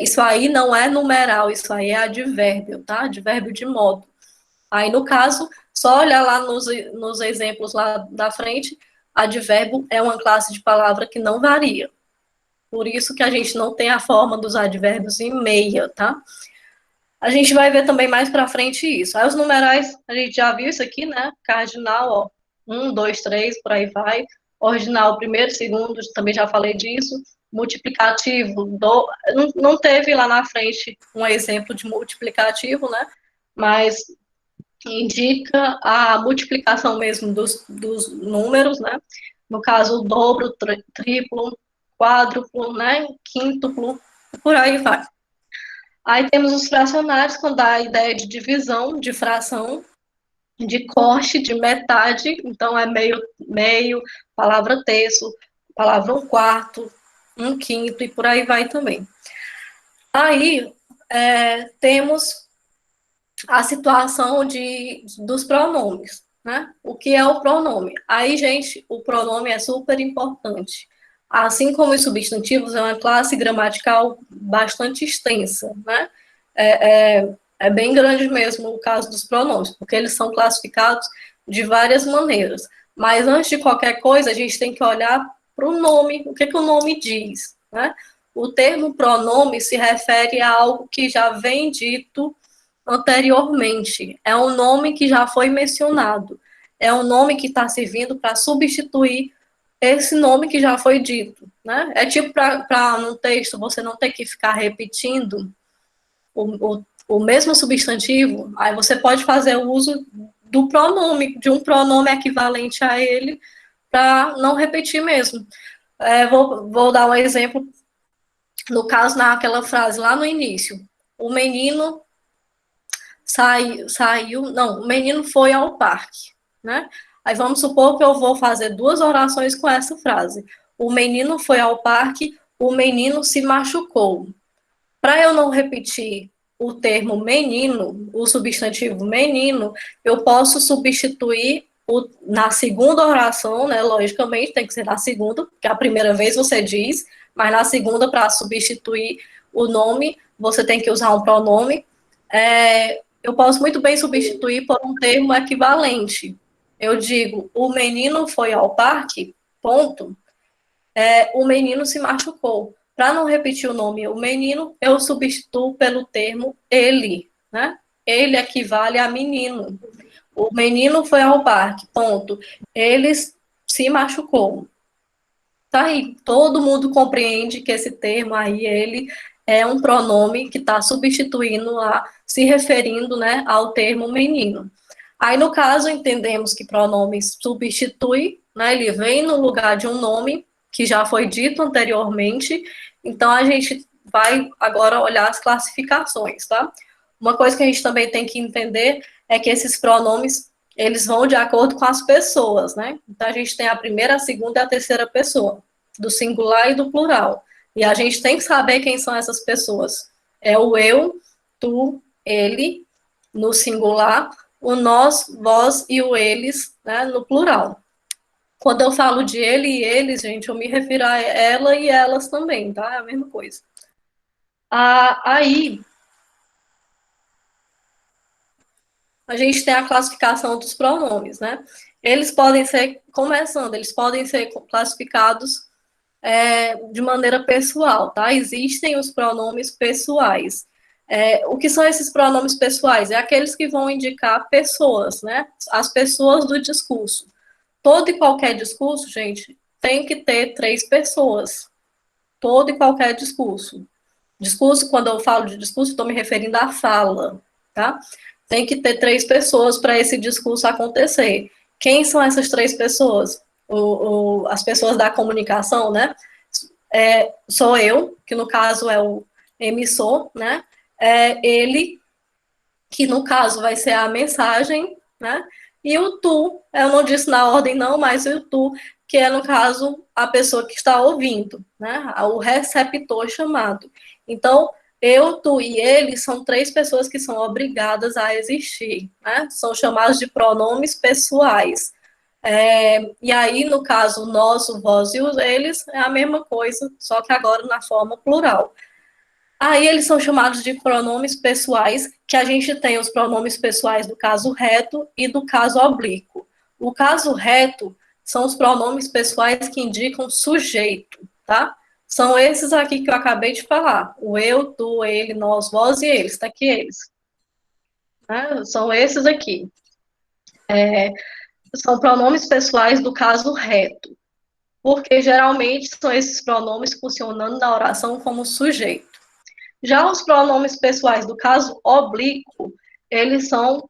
Isso aí não é numeral, isso aí é advérbio, tá? Advérbio de modo. Aí, no caso, só olhar lá nos exemplos lá da frente, advérbio é uma classe de palavra que não varia. Por isso que a gente não tem a forma dos advérbios em meia, tá? A gente vai ver também mais pra frente isso. Aí os numerais, a gente já viu isso aqui, né? Cardinal, ó, 1, 2, 3, por aí vai. Ordinal, primeiro, segundo, também já falei disso. Multiplicativo, não teve lá na frente um exemplo de multiplicativo, né? Mas indica a multiplicação mesmo dos números, né? No caso, o dobro, triplo, quádruplo, né? Quíntuplo, por aí vai. Aí temos os fracionários, quando dá a ideia de divisão, de fração, de corte, de metade, então é meio, meio, palavra terço, palavra um quarto, um quinto, e por aí vai também. Aí, temos a situação dos pronomes, né? O que é o pronome? Aí, gente, o pronome é super importante. Assim como os substantivos, é uma classe gramatical bastante extensa, né? É bem grande mesmo o caso dos pronomes, porque eles são classificados de várias maneiras. Mas antes de qualquer coisa, a gente tem que olhar para o nome, o que o nome diz, né? O termo pronome se refere a algo que já vem dito anteriormente. É um nome que já foi mencionado. É um nome que está servindo para substituir esse nome que já foi dito, né? É tipo para no texto você não ter que ficar repetindo o mesmo substantivo, aí você pode fazer o uso do pronome, de um pronome equivalente a ele, para não repetir mesmo. Vou dar um exemplo, no caso, naquela frase lá no início. O menino o menino foi ao parque, né? Aí vamos supor que eu vou fazer duas orações com essa frase. O menino foi ao parque, o menino se machucou. Para eu não repetir o termo menino, o substantivo menino, eu posso substituir na segunda oração, né? Logicamente, tem que ser na segunda, porque a primeira vez você diz, mas na segunda, para substituir o nome, você tem que usar um pronome. Eu posso muito bem substituir por um termo equivalente. Eu digo, o menino foi ao parque, ponto. O menino se machucou. Para não repetir o nome o menino, eu substituo pelo termo ele, né? Ele equivale a menino. O menino foi ao parque, ponto. Ele se machucou. Tá aí, todo mundo compreende que esse termo aí, ele é um pronome que está substituindo, se referindo, né, ao termo menino. Aí, no caso, entendemos que pronome substitui, né, ele vem no lugar de um nome que já foi dito anteriormente, então a gente vai agora olhar as classificações, tá? Uma coisa que a gente também tem que entender é que esses pronomes, eles vão de acordo com as pessoas, né? Então a gente tem a primeira, a segunda e a terceira pessoa, do singular e do plural. E a gente tem que saber quem são essas pessoas. É o eu, tu, ele, no singular, o nós, vós e o eles, né, no plural. Quando eu falo de ele e eles, gente, eu me refiro a ela e elas também, tá? É a mesma coisa. Aí, a gente tem a classificação dos pronomes, né? Eles podem ser, começando, eles podem ser classificados de maneira pessoal, tá? Existem os pronomes pessoais. O que são esses pronomes pessoais? É aqueles que vão indicar pessoas, né? As pessoas do discurso. Todo e qualquer discurso, gente, tem que ter 3 pessoas. Todo e qualquer discurso. Discurso, quando eu falo de discurso, estou me referindo à fala, tá? Tem que ter 3 pessoas para esse discurso acontecer. Quem são essas 3 pessoas? As pessoas da comunicação, né? Sou eu, que no caso é o emissor, né? Ele, que no caso vai ser a mensagem, né? E o tu, eu não disse na ordem não, mas o tu, que é no caso a pessoa que está ouvindo, né? O receptor chamado. Então, eu, tu e ele são 3 pessoas que são obrigadas a existir, né? São chamados de pronomes pessoais. E aí, no caso, nós, o vós e os eles, é a mesma coisa, só que agora na forma plural. Aí eles são chamados de pronomes pessoais, que a gente tem os pronomes pessoais do caso reto e do caso oblíquo. O caso reto são os pronomes pessoais que indicam sujeito, tá? São esses aqui que eu acabei de falar. O eu, tu, ele, nós, vós e eles. Tá aqui eles. São esses aqui. São pronomes pessoais do caso reto. Porque geralmente são esses pronomes funcionando na oração como sujeito. Já os pronomes pessoais do caso oblíquo, eles são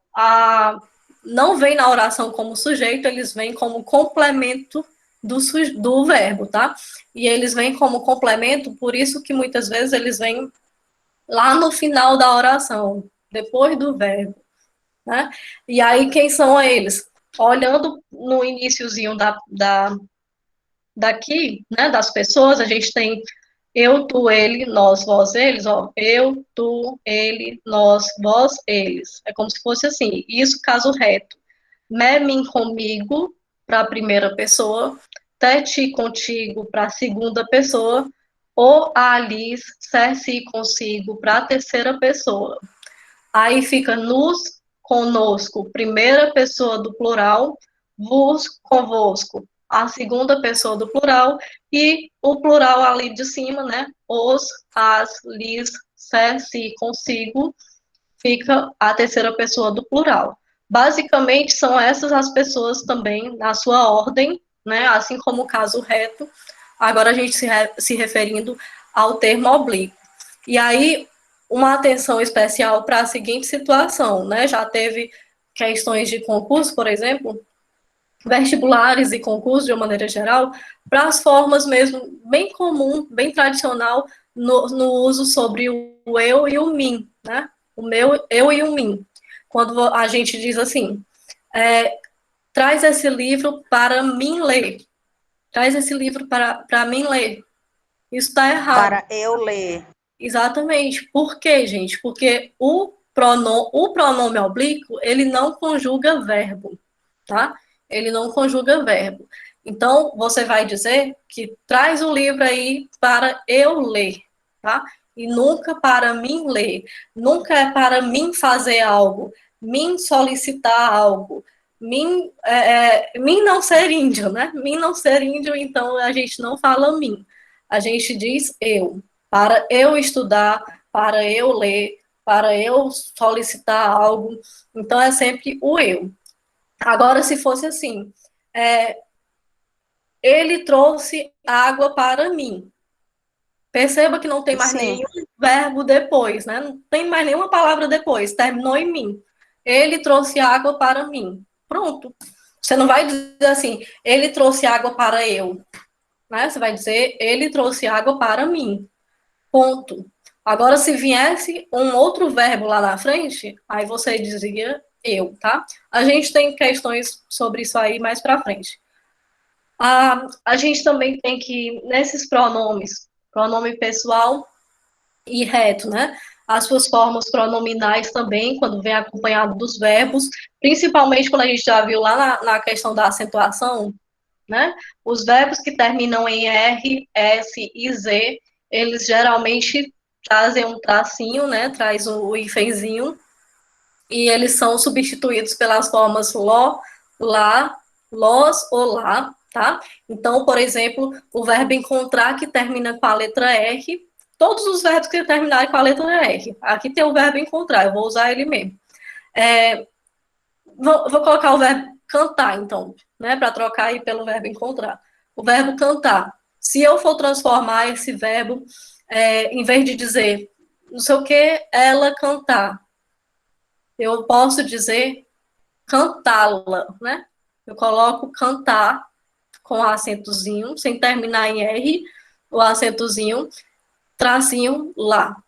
não vêm na oração como sujeito, eles vêm como complemento do verbo, tá? E eles vêm como complemento, por isso que muitas vezes eles vêm lá no final da oração, depois do verbo, né? E aí, quem são eles? Olhando no iniciozinho daqui, né, das pessoas, a gente tem eu, tu, ele, nós, vós, eles, ó. Eu, tu, ele, nós, vós, eles. É como se fosse assim. Isso, caso reto. Me, mim, comigo, para a primeira pessoa. Te, ti, contigo, para a segunda pessoa. O, a, lis, se, si, consigo, para a terceira pessoa. Aí fica nos, conosco, primeira pessoa do plural. Vos, convosco, a segunda pessoa do plural, e o plural ali de cima, né? Os, as, lis, se, si, consigo, fica a terceira pessoa do plural. Basicamente, são essas as pessoas também, na sua ordem, né? Assim como o caso reto, agora a gente se referindo ao termo oblíquo. E aí, uma atenção especial para a seguinte situação, né? Já teve questões de concurso, por exemplo, vestibulares e concursos de uma maneira geral, para as formas mesmo bem comum, bem tradicional, no uso sobre o eu e o mim, né? O meu, eu e o mim. Quando a gente diz assim, traz esse livro para mim ler. Traz esse livro para mim ler. Isso está errado. Para eu ler. Exatamente. Por quê, gente? Porque o pronome oblíquo, ele não conjuga verbo, tá? Ele não conjuga verbo. Então, você vai dizer que traz o livro aí para eu ler, tá? E nunca para mim ler. Nunca é para mim fazer algo, mim solicitar algo, mim não ser índio, né? Mim não ser índio, então a gente não fala mim. A gente diz eu. Para eu estudar, para eu ler, para eu solicitar algo. Então, é sempre o eu. Agora, se fosse assim, ele trouxe água para mim. Perceba que não tem mais Sim. nenhum verbo depois, né? Não tem mais nenhuma palavra depois, terminou em mim. Ele trouxe água para mim. Pronto. Você não vai dizer assim, ele trouxe água para eu, né? Você vai dizer, ele trouxe água para mim. Ponto. Agora, se viesse um outro verbo lá na frente, aí você dizia eu, tá? A gente tem questões sobre isso aí mais para frente. A gente também tem que, nesses pronomes, pronome pessoal e reto, né? As suas formas pronominais também, quando vem acompanhado dos verbos, principalmente quando a gente já viu lá na questão da acentuação, né? Os verbos que terminam em R, S e Z, eles geralmente trazem um tracinho, né? Traz o hífenzinho, e eles são substituídos pelas formas lo, lá, los ou lá, tá? Então, por exemplo, o verbo encontrar que termina com a letra R, todos os verbos que terminarem com a letra R. Aqui tem o verbo encontrar, eu vou usar ele mesmo. Vou colocar o verbo cantar, então, né, para trocar aí pelo verbo encontrar. O verbo cantar. Se eu for transformar esse verbo, em vez de dizer não sei o que, ela cantar, eu posso dizer cantá-la, né? Eu coloco cantar com acentozinho, sem terminar em R, o acentozinho, tracinho lá,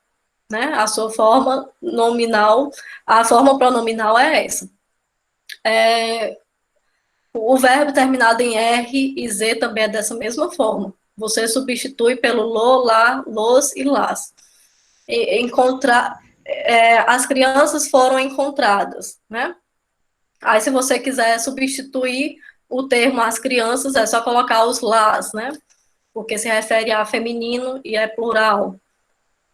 né? A sua forma nominal, a forma pronominal é essa. O verbo terminado em R e Z também é dessa mesma forma. Você substitui pelo lo, lá, los e las. Encontrar, as crianças foram encontradas, né? Aí, se você quiser substituir o termo as crianças, é só colocar os las, né? Porque se refere a feminino e é plural.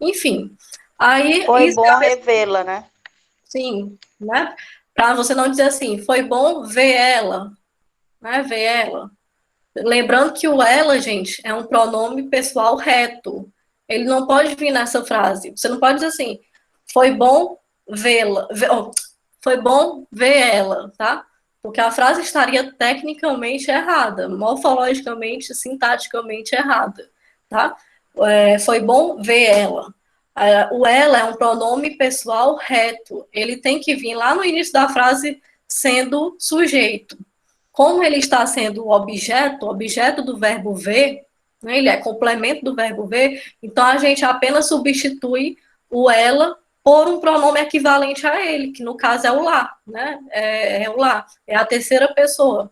Enfim. Aí, Foi bom revê-la, né? sim, né? Para você não dizer assim, foi bom ver ela, né? Ver ela. Lembrando que o ela, gente, é um pronome pessoal reto. Ele não pode vir nessa frase. Você não pode dizer assim, foi bom vê-la, foi bom ver ela, tá? Porque a frase estaria tecnicamente errada, morfologicamente, sintaticamente errada, tá? Foi bom ver ela. O ela é um pronome pessoal reto. Ele tem que vir lá no início da frase sendo sujeito. Como ele está sendo objeto do verbo ver, né, ele é complemento do verbo ver, então a gente apenas substitui o ela por um pronome equivalente a ele, que no caso é o lá, né? É o lá, é a terceira pessoa.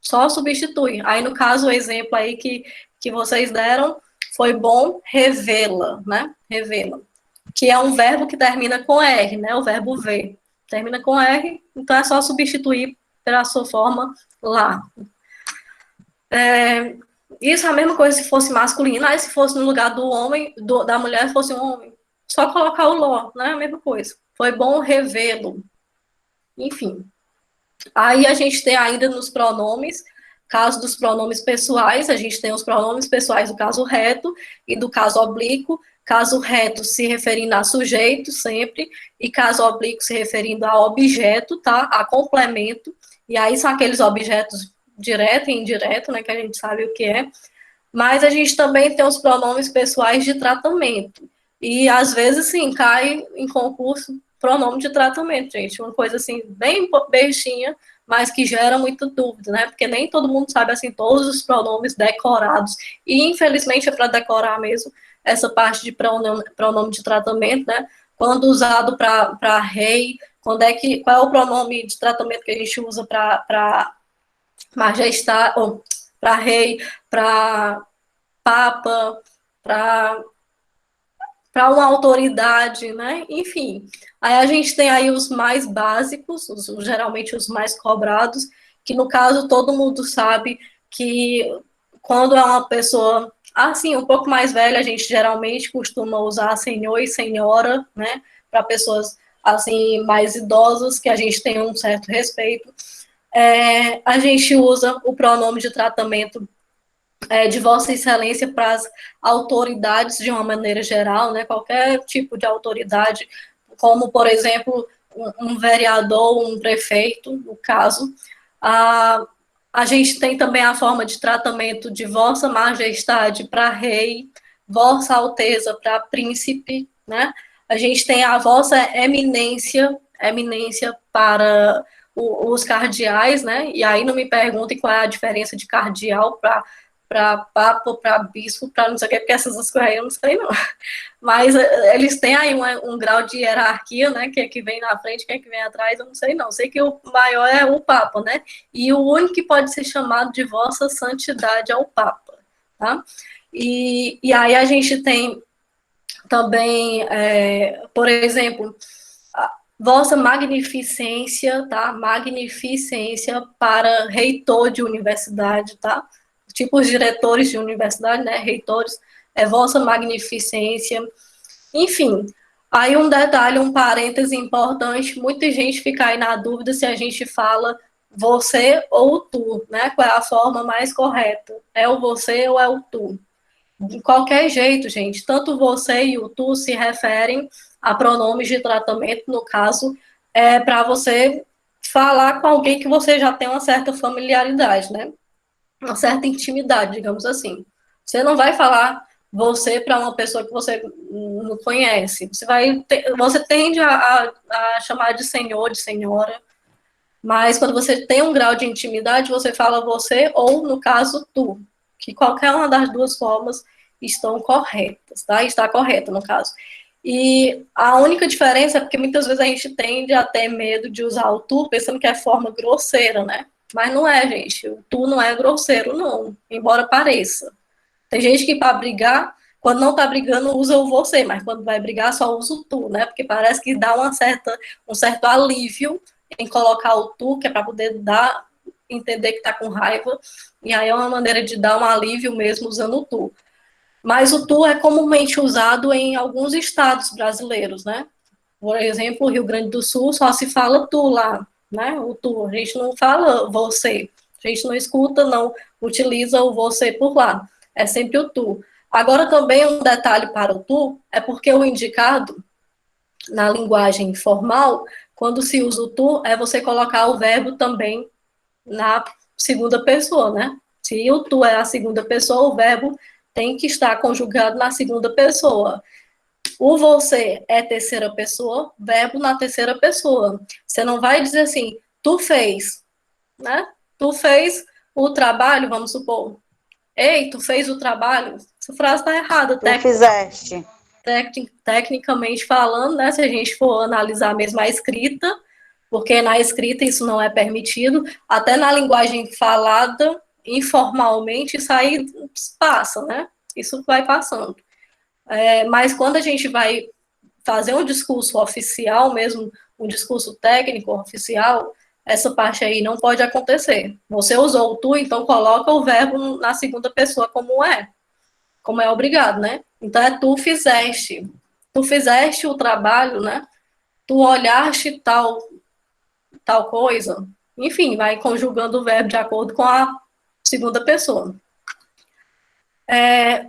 Só substitui. Aí, no caso, o exemplo aí que vocês deram foi bom revê-la, né? Revê-la. Que é um verbo que termina com R, né? O verbo ver. Termina com R, então é só substituir pela sua forma lá. Isso é a mesma coisa se fosse masculino, aí se fosse no lugar do homem, da mulher fosse um homem. Só colocar o ló, né? A mesma coisa. Foi bom revê-lo. Enfim. Aí a gente tem ainda nos pronomes, caso dos pronomes pessoais, a gente tem os pronomes pessoais do caso reto e do caso oblíquo. Caso reto se referindo a sujeito sempre, e caso oblíquo se referindo a objeto, tá? A complemento. E aí são aqueles objetos direto e indireto, né? Que a gente sabe o que é. Mas a gente também tem os pronomes pessoais de tratamento. E às vezes, sim, cai em concurso pronome de tratamento, gente. Uma coisa assim, bem bestinha, mas que gera muita dúvida, né? Porque nem todo mundo sabe, assim, todos os pronomes decorados. E, infelizmente, é para decorar mesmo essa parte de pronome de tratamento, né? Quando usado para rei, qual é o pronome de tratamento que a gente usa para majestade, ou para rei, para papa, para uma autoridade, né? Enfim. Aí a gente tem aí os mais básicos, geralmente os mais cobrados, que no caso todo mundo sabe que quando é uma pessoa assim, um pouco mais velha, a gente geralmente costuma usar senhor e senhora, né? Para pessoas assim mais idosas, que a gente tem um certo respeito. A gente usa o pronome de tratamento de Vossa Excelência para as autoridades de uma maneira geral, né? Qualquer tipo de autoridade, como, por exemplo, um vereador, um prefeito, no caso. A gente tem também a forma de tratamento de Vossa Majestade para rei, Vossa Alteza para príncipe, né? A gente tem a Vossa Eminência para os cardeais, né? E aí não me perguntem qual é a diferença de cardeal para papa, para bispo, para não sei o que, porque essas coisas aí eu não sei não. Mas eles têm aí um grau de hierarquia, né? Quem é que vem na frente, quem é que vem atrás, eu não sei não. Sei que o maior é o papa, né? E o único que pode ser chamado de Vossa Santidade é o papa, tá? E aí a gente tem também, por exemplo, Vossa Magnificência, tá? Magnificência para reitor de universidade, tá? Tipo os diretores de universidade, né? Reitores, Vossa Magnificência. Enfim, aí um detalhe, um parêntese importante, muita gente fica aí na dúvida se a gente fala você ou tu, né? Qual é a forma mais correta? É o você ou é o tu? De qualquer jeito, gente, tanto você e o tu se referem a pronomes de tratamento, no caso, para você falar com alguém que você já tem uma certa familiaridade, né? Uma certa intimidade, digamos assim. Você não vai falar você para uma pessoa que você não conhece. Você tende a chamar de senhor, de senhora, mas quando você tem um grau de intimidade, você fala você ou, no caso, tu, que qualquer uma das duas formas estão corretas, tá? Está correta, no caso. E a única diferença é porque muitas vezes a gente tende a ter medo de usar o tu, pensando que é forma grosseira, né? Mas não é, gente. O tu não é grosseiro, não. Embora pareça. Tem gente que para brigar, quando não tá brigando, usa o você, mas quando vai brigar, só usa o tu, né? Porque parece que dá um certo alívio em colocar o tu, que é para poder entender que tá com raiva. E aí é uma maneira de dar um alívio mesmo usando o tu. Mas o tu é comumente usado em alguns estados brasileiros, né? Por exemplo, o Rio Grande do Sul só se fala tu lá, né? O tu, a gente não fala você. A gente não escuta, não utiliza o você por lá. É sempre o tu. Agora, também um detalhe para o tu é porque o indicado, na linguagem formal, quando se usa o tu, é você colocar o verbo também na segunda pessoa, né? Se o tu é a segunda pessoa, o verbo tem que estar conjugado na segunda pessoa. O você é terceira pessoa, verbo na terceira pessoa. Você não vai dizer assim, tu fez, né? Tu fez o trabalho, vamos supor. Ei, tu fez o trabalho? Essa frase está errada, Tu fizeste. tecnicamente falando, né? Se a gente for analisar mesmo a escrita, porque na escrita isso não é permitido, até na linguagem falada, informalmente, isso aí passa, né? Isso vai passando. Mas quando a gente vai fazer um discurso oficial mesmo, um discurso técnico oficial, essa parte aí não pode acontecer. Você usou o tu, então coloca o verbo na segunda pessoa como é obrigado, né? Então é tu fizeste o trabalho, né? Tu olhaste tal coisa. Enfim, vai conjugando o verbo de acordo com a segunda pessoa.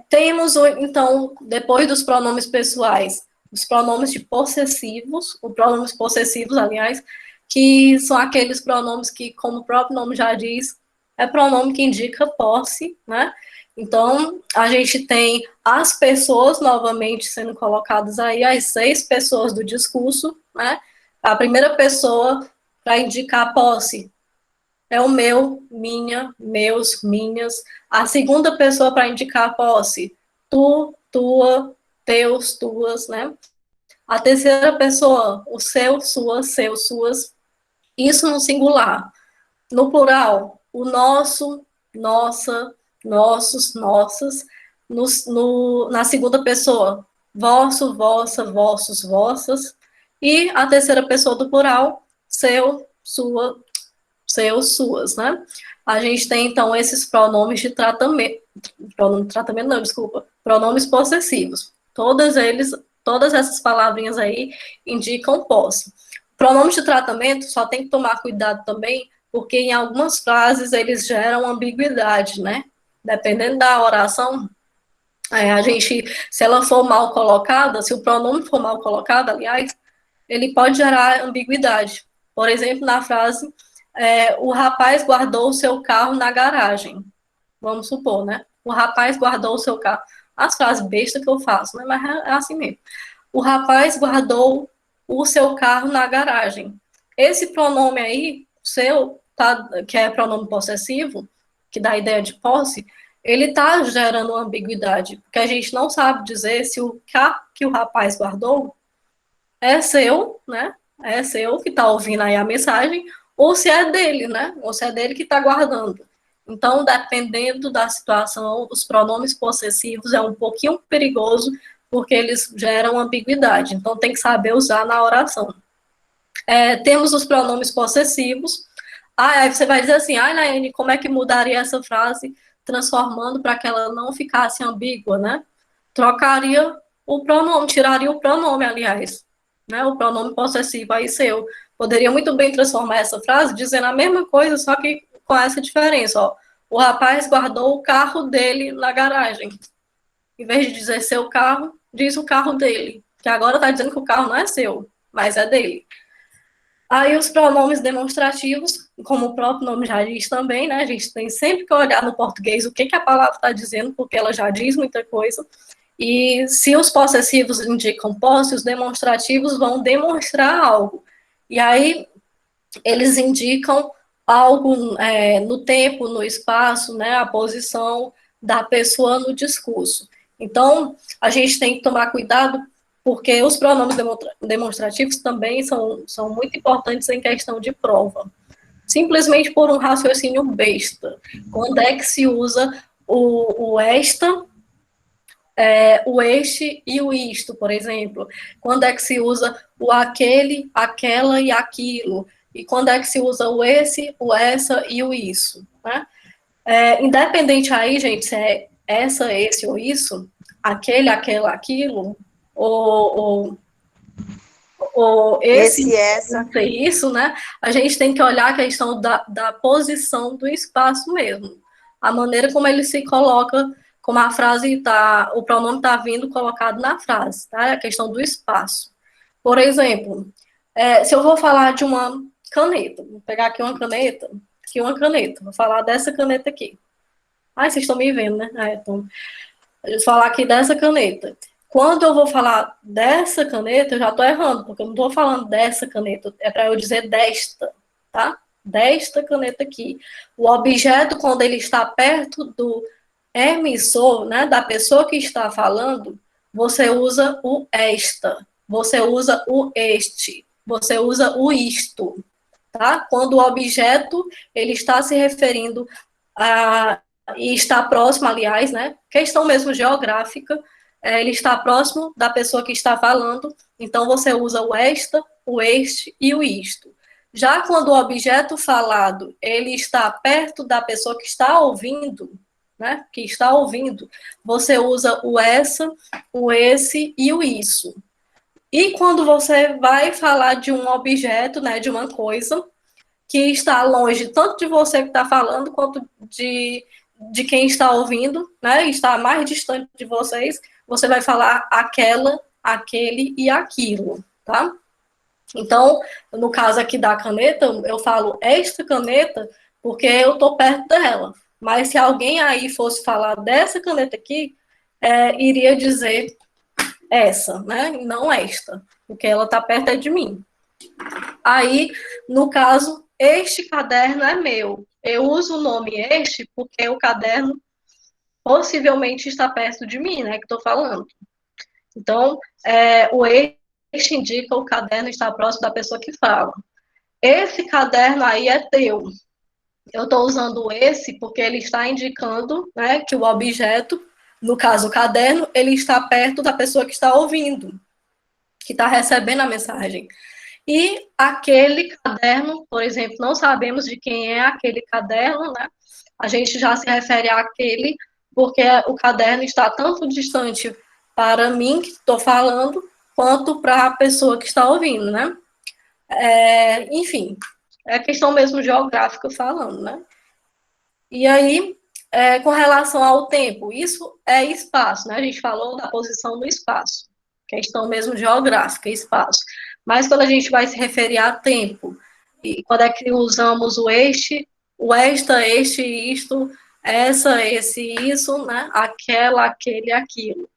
Temos, então, depois dos pronomes pessoais, os pronomes de possessivos, os pronomes possessivos, aliás, que são aqueles pronomes que, como o próprio nome já diz, é pronome que indica posse, né? Então, a gente tem as pessoas novamente sendo colocadas aí, as 6 pessoas do discurso, né? A primeira pessoa para indicar posse é o meu, minha, meus, minhas. A segunda pessoa para indicar a posse, tu, tua, teus, tuas, né? A terceira pessoa, o seu, suas, seus, suas. Isso no singular. No plural, o nosso, nossa, nossos, nossas. Na segunda pessoa, vosso, vossa, vossos, vossas. E a terceira pessoa do plural, seu, sua, seus, suas, né? A gente tem, então, esses pronomes de tratamento, não, desculpa, pronomes possessivos. Todas essas palavrinhas aí indicam posse. Pronomes de tratamento só tem que tomar cuidado também, porque em algumas frases eles geram ambiguidade, né? Dependendo da oração, se ela for mal colocada, se o pronome for mal colocado, aliás, ele pode gerar ambiguidade. Por exemplo, na frase, o rapaz guardou o seu carro na garagem. Vamos supor, né? O rapaz guardou o seu carro. As frases bestas que eu faço, né? Mas é assim mesmo. O rapaz guardou o seu carro na garagem. Esse pronome aí, seu, tá, que é pronome possessivo, que dá a ideia de posse, ele está gerando ambiguidade, porque a gente não sabe dizer se o carro que o rapaz guardou é seu, né? É seu que está ouvindo aí a mensagem, ou se é dele, né? Ou se é dele que está guardando. Então, dependendo da situação, os pronomes possessivos é um pouquinho perigoso, porque eles geram ambiguidade. Então, tem que saber usar na oração. Temos os pronomes possessivos. Aí você vai dizer assim, Nayane, como é que mudaria essa frase, transformando para que ela não ficasse ambígua, né? Trocaria o pronome, tiraria o pronome, aliás, né? O pronome possessivo aí seu. Poderia muito bem transformar essa frase dizendo a mesma coisa, só que com essa diferença, ó. O rapaz guardou o carro dele na garagem. Em vez de dizer seu carro, diz o carro dele. Que agora está dizendo que o carro não é seu, mas é dele. Aí os pronomes demonstrativos, como o próprio nome já diz também, né? A gente tem sempre que olhar no português o que a palavra está dizendo, porque ela já diz muita coisa. E se os possessivos indicam posse, os demonstrativos vão demonstrar algo. E aí eles indicam algo no tempo, no espaço, né? A posição da pessoa no discurso. Então, a gente tem que tomar cuidado porque os pronomes demonstrativos também são muito importantes em questão de prova. Simplesmente por um raciocínio besta. Quando é que se usa o esta, o este e o isto, por exemplo? Quando é que se usa o aquele, aquela e aquilo? E quando é que se usa o esse, o essa e o isso? Né? Independente aí, gente, se é essa, esse ou isso, aquele, aquela, aquilo, ou esse, essa. isso, né? A gente tem que olhar a questão da posição do espaço mesmo. A maneira como ele se coloca, como a frase está, o pronome está vindo colocado na frase, tá? A questão do espaço. Por exemplo, se eu vou falar de uma caneta, vou pegar aqui uma caneta, vou falar dessa caneta aqui. Ai, vocês estão me vendo, né? Então, eu vou falar aqui dessa caneta. Quando eu vou falar dessa caneta, eu já estou errando, porque eu não estou falando dessa caneta, é para eu dizer desta, tá? Desta caneta aqui. O objeto, quando ele está perto do emissor, né, da pessoa que está falando, você usa o esta, você usa o este, você usa o isto, tá? Quando o objeto, ele está se referindo a, e está próximo, aliás, né, questão mesmo geográfica, ele está próximo da pessoa que está falando, então você usa o esta, o este e o isto. Já quando o objeto falado, ele está perto da pessoa que está ouvindo, né, que está ouvindo, você usa o essa, o esse e o isso. E quando você vai falar de um objeto, né, de uma coisa, que está longe tanto de você que está falando, quanto de quem está ouvindo, né, está mais distante de vocês, você vai falar aquela, aquele e aquilo, tá? Então, no caso aqui da caneta, eu falo esta caneta porque eu estou perto dela. Mas se alguém aí fosse falar dessa caneta aqui, iria dizer essa, né? Não esta, porque ela está perto de mim. Aí, no caso, este caderno é meu. Eu uso o nome este porque o caderno possivelmente está perto de mim, né? Que estou falando. Então, o este indica o caderno está próximo da pessoa que fala. Esse caderno aí é teu. Eu estou usando esse porque ele está indicando, né, que o objeto, no caso o caderno, ele está perto da pessoa que está ouvindo, que está recebendo a mensagem. E aquele caderno, por exemplo, não sabemos de quem é aquele caderno, né? A gente já se refere àquele, porque o caderno está tanto distante para mim, que estou falando, quanto para a pessoa que está ouvindo, né? Enfim, é questão mesmo geográfica falando, né? E aí, com relação ao tempo, isso é espaço, né? A gente falou da posição no espaço, questão mesmo geográfica, espaço. Mas quando a gente vai se referir a tempo, e quando é que usamos o este, o esta, este, isto, essa, esse, isso, né? Aquela, aquele, aquilo.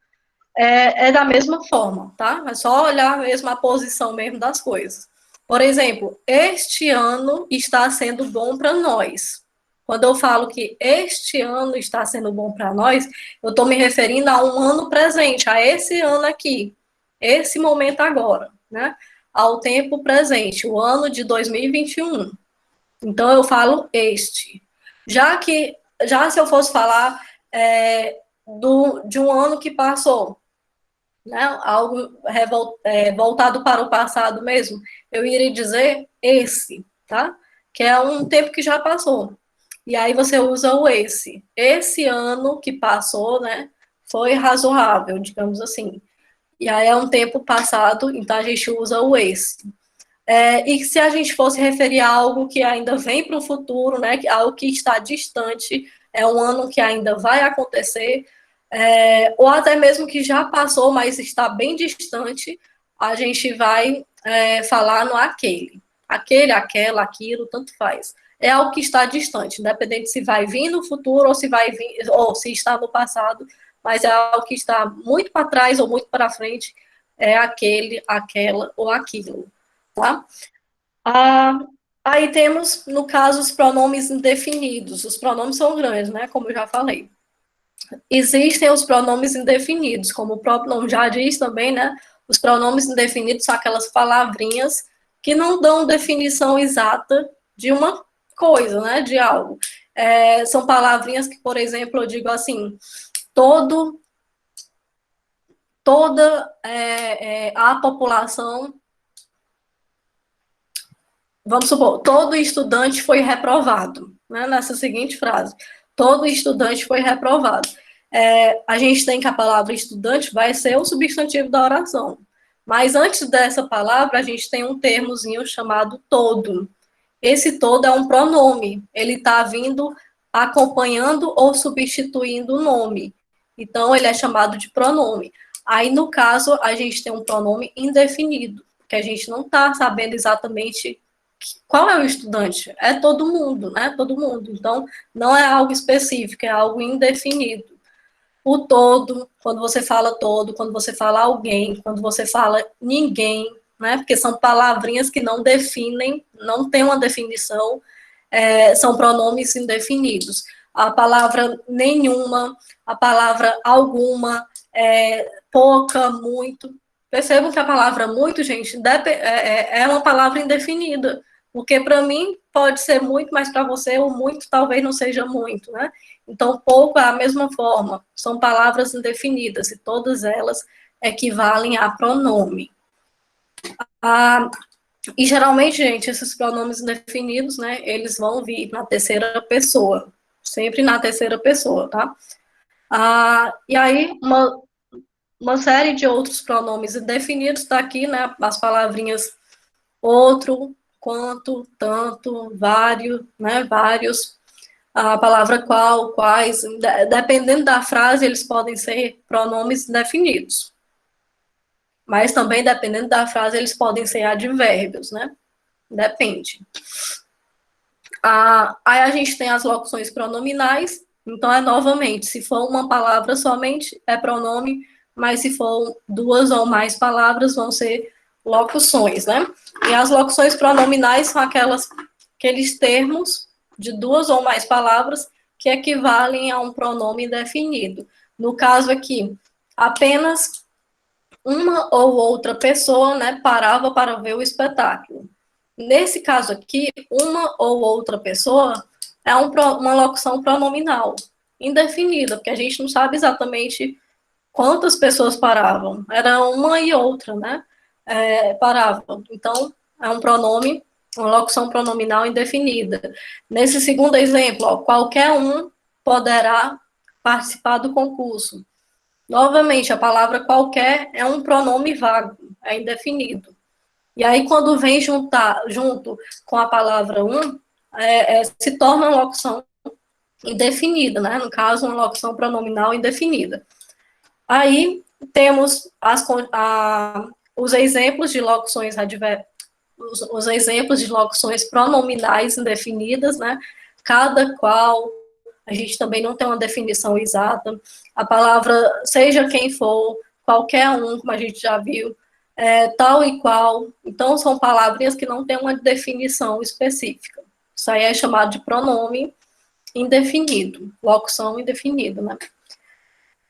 É da mesma forma, tá? É só olhar mesmo a posição mesmo das coisas. Por exemplo, este ano está sendo bom para nós. Quando eu falo que este ano está sendo bom para nós, eu estou me referindo a um ano presente, a esse ano aqui, esse momento agora, né? Ao tempo presente, o ano de 2021. Então, eu falo este. Já se eu fosse falar de um ano que passou, né, algo voltado para o passado mesmo, eu iria dizer esse, tá? Que é um tempo que já passou. E aí você usa o esse. Esse ano que passou, né, foi razoável, digamos assim. E aí é um tempo passado, então a gente usa o esse. E se a gente fosse referir a algo que ainda vem para o futuro, né, algo que está distante, é um ano que ainda vai acontecer, ou até mesmo que já passou, mas está bem distante, a gente vai falar no aquele. Aquele, aquela, aquilo, tanto faz. É algo que está distante, independente se vai vir no futuro ou se vai vir, ou se está no passado, mas é algo que está muito para trás ou muito para frente, é aquele, aquela ou aquilo, tá? Aí temos, no caso, os pronomes indefinidos. Os pronomes são grandes, né? Como eu já falei. Existem os pronomes indefinidos, como o próprio nome já diz também, né? Os pronomes indefinidos são aquelas palavrinhas que não dão definição exata de uma coisa, né? De algo. São palavrinhas que, por exemplo, eu digo assim, toda a população, vamos supor, todo estudante foi reprovado, né? Nessa seguinte frase, todo estudante foi reprovado. A gente tem que a palavra estudante vai ser o substantivo da oração. Mas antes dessa palavra, a gente tem um termozinho chamado todo. Esse todo é um pronome. Ele está vindo acompanhando ou substituindo o nome. Então, ele é chamado de pronome. Aí, no caso, a gente tem um pronome indefinido, que a gente não está sabendo exatamente qual é o estudante. É todo mundo, né? Todo mundo. Então, não é algo específico, é algo indefinido. O todo, quando você fala todo, quando você fala alguém, quando você fala ninguém, né? Porque são palavrinhas que não definem, não tem uma definição, são pronomes indefinidos. A palavra nenhuma, a palavra alguma, pouca, muito. Percebam que a palavra muito, gente, é uma palavra indefinida. Porque para mim pode ser muito, mas para você o muito talvez não seja muito, né? Então, pouco é a mesma forma. São palavras indefinidas e todas elas equivalem a pronome. Ah, e geralmente, gente, esses pronomes indefinidos, né, eles vão vir na terceira pessoa. Sempre na terceira pessoa, tá? E aí, uma série de outros pronomes indefinidos está aqui, né? As palavrinhas outro, quanto, tanto, vários, né? Vários. A palavra qual, quais, dependendo da frase, eles podem ser pronomes indefinidos. Mas também, dependendo da frase, eles podem ser advérbios, né? Depende. Aí a gente tem as locuções pronominais, então novamente, se for uma palavra somente, é pronome, mas se for duas ou mais palavras, vão ser locuções, né? E as locuções pronominais são aqueles termos de duas ou mais palavras que equivalem a um pronome definido. No caso aqui, apenas uma ou outra pessoa, né, parava para ver o espetáculo. Nesse caso aqui, uma ou outra pessoa é uma locução pronominal, indefinida, porque a gente não sabe exatamente quantas pessoas paravam. Era uma e outra, né? Paravam. Então, é um pronome, uma locução pronominal indefinida. Nesse segundo exemplo, ó, qualquer um poderá participar do concurso. Novamente, a palavra qualquer é um pronome vago, é indefinido. E aí, quando vem junto com a palavra um, se torna uma locução indefinida, né? No caso, uma locução pronominal indefinida. Aí temos os exemplos de locuções os exemplos de locuções pronominais indefinidas, né? Cada qual, a gente também não tem uma definição exata. A palavra seja quem for, qualquer um, como a gente já viu, tal e qual. Então, são palavrinhas que não têm uma definição específica. Isso aí é chamado de pronome indefinido, locução indefinida, né?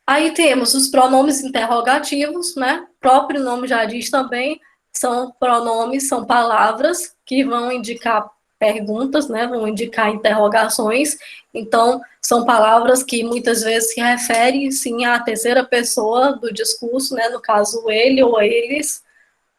Aí temos os pronomes interrogativos, né? O próprio nome já diz também, são pronomes, são palavras que vão indicar perguntas, né? Vão indicar interrogações. Então, são palavras que muitas vezes se referem, sim, à terceira pessoa do discurso, né? No caso, ele ou eles,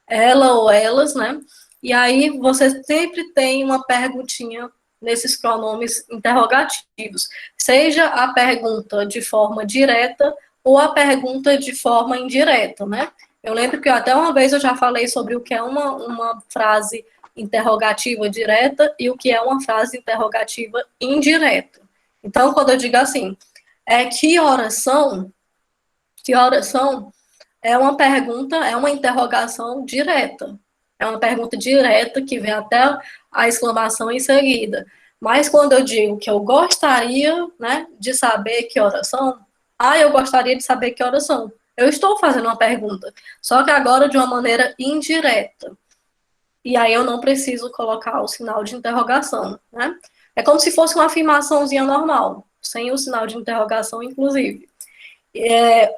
ela ou elas, né? E aí você sempre tem uma perguntinha nesses pronomes interrogativos, seja a pergunta de forma direta ou a pergunta de forma indireta, né? Eu lembro que até uma vez eu já falei sobre o que é uma frase interrogativa direta e o que é uma frase interrogativa indireta. Então, quando eu digo assim, que horas são? Que horas são? É uma pergunta, é uma interrogação direta. É uma pergunta direta que vem até a exclamação em seguida. Mas quando eu digo que eu gostaria, né, de saber que horas são, eu gostaria de saber que horas são. Eu estou fazendo uma pergunta, só que agora de uma maneira indireta. E aí eu não preciso colocar o sinal de interrogação, né? É como se fosse uma afirmaçãozinha normal, sem o sinal de interrogação, inclusive.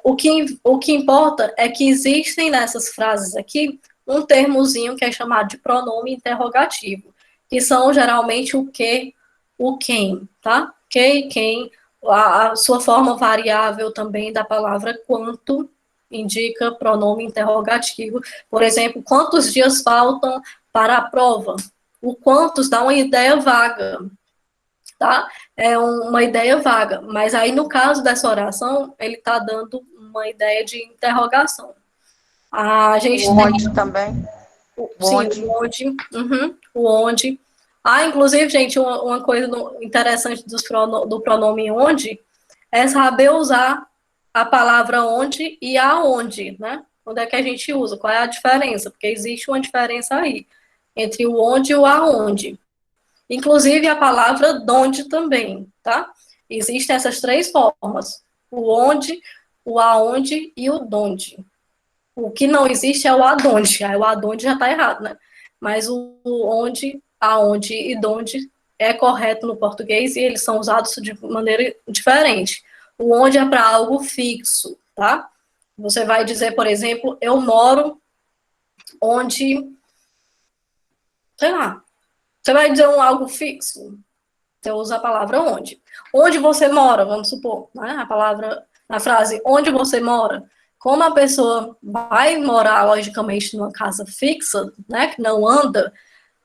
O que importa é que existem nessas frases aqui um termozinho que é chamado de pronome interrogativo, que são geralmente o que, o quem, tá? Que e quem, a sua forma variável também da palavra quanto indica pronome interrogativo. Por exemplo, quantos dias faltam para a prova? O quantos dá uma ideia vaga, tá? É uma ideia vaga, mas aí no caso dessa oração, ele está dando uma ideia de interrogação. A gente Onde tem também? sim, Onde? o onde, o onde. Inclusive, gente, uma coisa interessante do pronome onde é saber usar a palavra onde e aonde, né? Onde é que a gente usa? Qual é a diferença? Porque existe uma diferença aí entre o onde e o aonde. Inclusive a palavra donde também, tá? Existem essas três formas. o onde, o aonde e o donde. O que não existe é o adonde. Aí o adonde já está errado, né? Mas o onde, aonde e donde é correto no português e eles são usados de maneira diferente. O onde é para algo fixo, tá? Você vai dizer, por exemplo, eu moro onde, sei lá, você vai dizer algo fixo, você usa a palavra onde. Onde você mora, vamos supor, né? A palavra, na frase, onde você mora. Como a pessoa vai morar, logicamente, numa casa fixa, né, que não anda,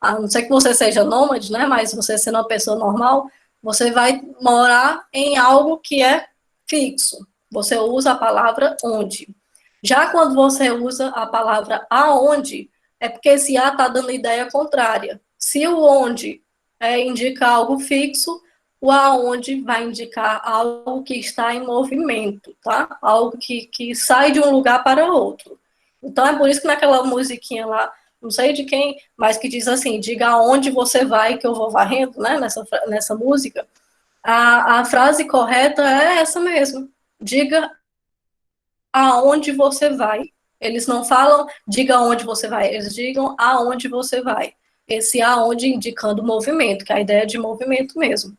a não ser que você seja nômade, né, mas você sendo uma pessoa normal, você vai morar em algo que é fixo. Você usa a palavra onde. Já quando você usa a palavra aonde, é porque esse a está dando ideia contrária. Se o onde indica algo fixo, o aonde vai indicar algo que está em movimento, tá? Algo que sai de um lugar para outro. Então é por isso que naquela musiquinha lá, não sei de quem, mas que diz assim, diga aonde você vai que eu vou varrendo, né? Nessa música. A frase correta é essa mesmo. Diga aonde você vai. Eles não falam diga aonde você vai, eles digam aonde você vai. Esse aonde indicando movimento, que a ideia é de movimento mesmo.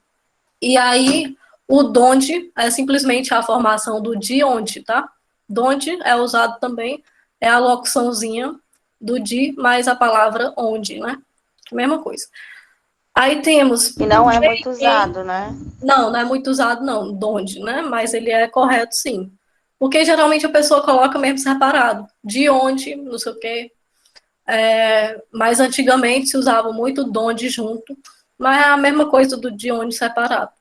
E aí, o donde é simplesmente a formação do de onde, tá? Donde é usado também, é a locuçãozinha do de mais a palavra onde, né? Mesma coisa. Aí temos... E não é muito usado, né? Não, não é muito usado, não, donde, né? Mas ele é correto, sim. Porque geralmente a pessoa coloca mesmo separado. De onde, não sei o quê. Mas antigamente se usava muito donde junto. Mas é a mesma coisa do de onde separado.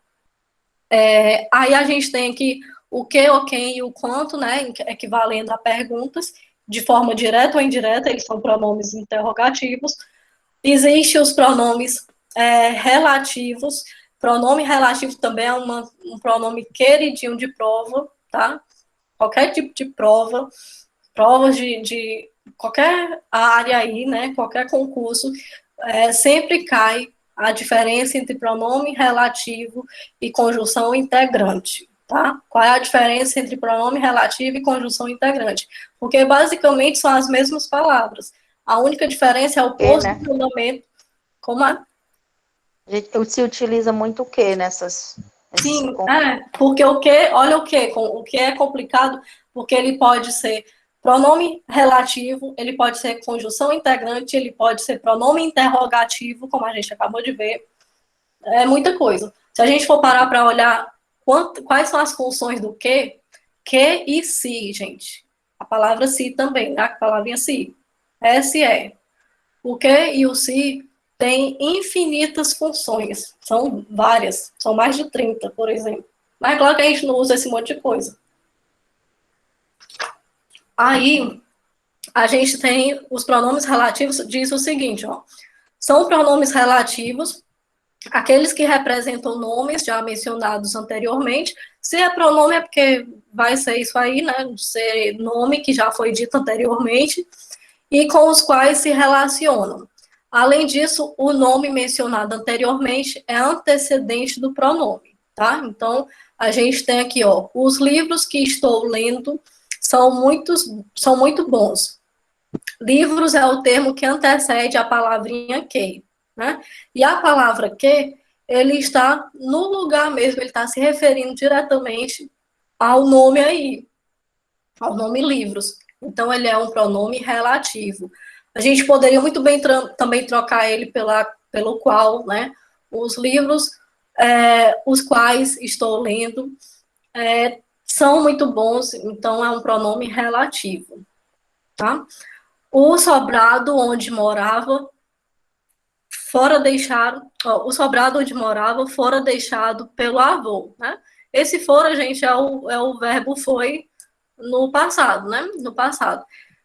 Aí a gente tem aqui o que, o quem e o quanto, né? Equivalendo a perguntas, de forma direta ou indireta, eles são pronomes interrogativos. Existem os pronomes relativos. Pronome relativo também é um pronome queridinho de prova, tá? Qualquer tipo de prova, provas de qualquer área aí, né? Qualquer concurso, sempre cai a diferença entre pronome relativo e conjunção integrante, tá? Qual é a diferença entre pronome relativo e conjunção integrante? Porque basicamente são as mesmas palavras. A única diferença é o posicionamento. Como é? Se utiliza muito o que nesses Sim, porque o que, olha o que é complicado, porque ele pode ser pronome relativo, ele pode ser conjunção integrante, ele pode ser pronome interrogativo, como a gente acabou de ver, é muita coisa. Se a gente for parar para olhar quais são as funções do que e se, gente. A palavra se também, né? A palavrinha se. Se. O que e o se tem infinitas funções. São várias. São mais de 30, por exemplo. Mas claro que a gente não usa esse monte de coisa. Aí, a gente tem os pronomes relativos, diz o seguinte, ó. São pronomes relativos, aqueles que representam nomes já mencionados anteriormente. Se é pronome é porque vai ser isso aí, né? Ser nome que já foi dito anteriormente e com os quais se relacionam. Além disso, o nome mencionado anteriormente é antecedente do pronome, tá? Então, a gente tem aqui, ó, os livros que estou lendo são muito bons. Livros é o termo que antecede a palavrinha que, né? E a palavra que, ele está no lugar mesmo, ele está se referindo diretamente ao nome aí, ao nome livros. Então, ele é um pronome relativo. A gente poderia muito bem também trocar ele pelo qual, né? Os livros, os quais estou lendo, são muito bons, então é um pronome relativo, tá? O sobrado onde morava, o sobrado onde morava, fora deixado pelo avô, né? Esse fora, gente, é o verbo foi no passado, né? No passado.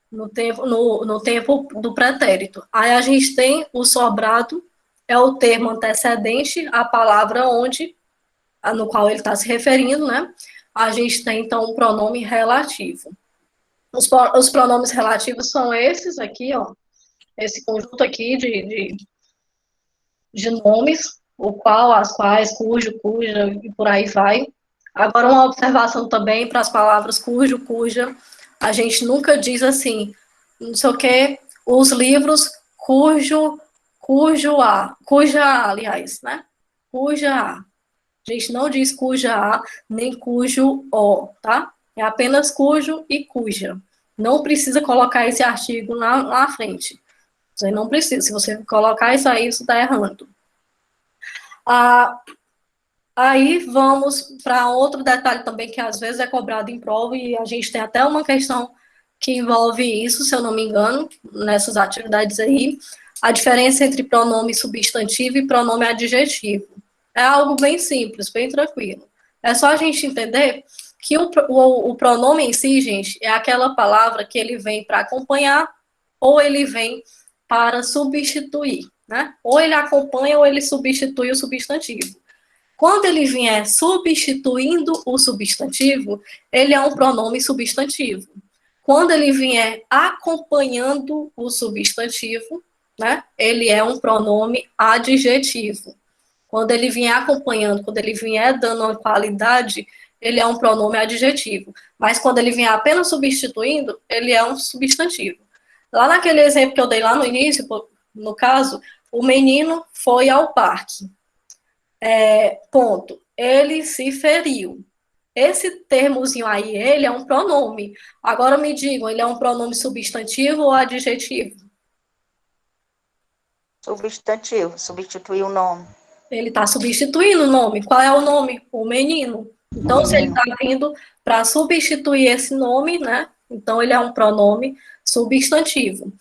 No tempo do pretérito. Aí a gente tem o sobrado, é o termo antecedente à palavra onde, no qual ele está se referindo, né? A gente tem, então, um pronome relativo. Os pronomes relativos são esses aqui, ó. Esse conjunto aqui de nomes, o qual, as quais, cujo, cuja, e por aí vai. Agora, uma observação também para as palavras cujo, cuja. A gente nunca diz assim, não sei o quê, os livros cuja, aliás, né? Cuja A. A gente não diz cuja A, nem cujo O, tá? É apenas cujo e cuja. Não precisa colocar esse artigo na frente. Você não precisa. Se você colocar isso aí, isso está errando. Aí vamos para outro detalhe também que às vezes é cobrado em prova e a gente tem até uma questão que envolve isso, se eu não me engano, nessas atividades aí, a diferença entre pronome substantivo e pronome adjetivo. É algo bem simples, bem tranquilo. É só a gente entender que o pronome em si, gente, é aquela palavra que ele vem para acompanhar ou ele vem para substituir, né? Ou ele acompanha ou ele substitui o substantivo. Quando ele vier substituindo o substantivo, ele é um pronome substantivo. Quando ele vier acompanhando o substantivo, né, ele é um pronome adjetivo. Quando ele vier acompanhando, quando ele vier dando uma qualidade, ele é um pronome adjetivo. Mas quando ele vier apenas substituindo, ele é um substantivo. Lá naquele exemplo que eu dei lá no início, no caso, o menino foi ao parque. Ponto. Ele se feriu. Esse termozinho aí, ele é um pronome. Agora me digam, ele é um pronome substantivo ou adjetivo? Substantivo, substituir o nome. Ele está substituindo o nome. Qual é o nome? O menino. Então, se ele está vindo para substituir esse nome, né? Então, ele é um pronome substantivo.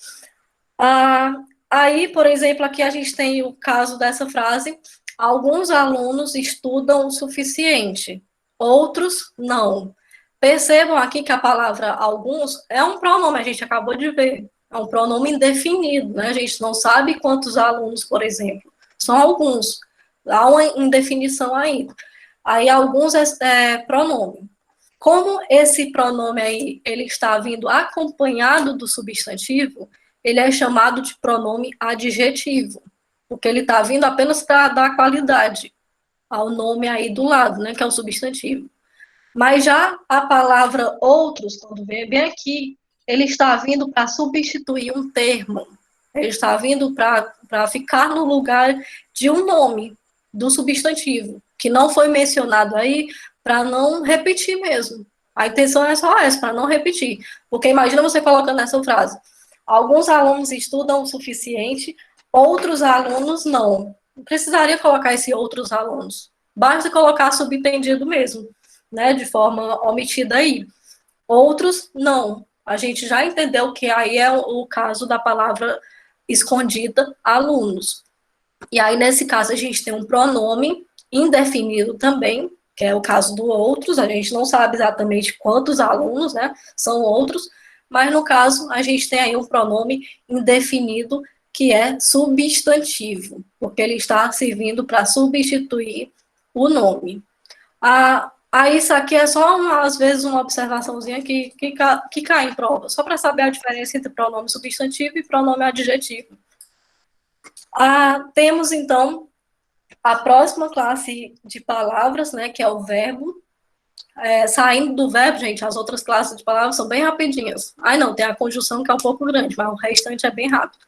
Aí, por exemplo, aqui a gente tem o caso dessa frase: alguns alunos estudam o suficiente, outros não. Percebam aqui que a palavra alguns é um pronome, a gente acabou de ver. É um pronome indefinido, né? A gente não sabe quantos alunos, por exemplo. São alguns. Há uma indefinição ainda. Aí, alguns é pronome. Como esse pronome aí, ele está vindo acompanhado do substantivo, ele é chamado de pronome adjetivo, porque ele está vindo apenas para dar qualidade ao nome aí do lado, né, que é o substantivo. Mas já a palavra outros, quando vem bem aqui, ele está vindo para substituir um termo. Ele está vindo para ficar no lugar de um nome, do substantivo, que não foi mencionado aí, para não repetir mesmo. A intenção é só essa, para não repetir. Porque imagina você colocando essa frase: alguns alunos estudam o suficiente, outros alunos não. Não precisaria colocar esse outros alunos. Basta colocar subentendido mesmo, né, de forma omitida aí. Outros, não. A gente já entendeu que aí é o caso da palavra escondida, alunos. E aí, nesse caso, a gente tem um pronome indefinido também, que é o caso do outros. A gente não sabe exatamente quantos alunos, né, são outros, mas no caso, a gente tem aí um pronome indefinido, que é substantivo, porque ele está servindo para substituir o nome. Aí isso aqui é só, às vezes, uma observaçãozinha que cai em prova, só para saber a diferença entre pronome substantivo e pronome adjetivo. Temos, então, a próxima classe de palavras, né, que é o verbo. Saindo do verbo, gente, as outras classes de palavras são bem rapidinhas. Não, tem a conjunção que é um pouco grande, mas o restante é bem rápido.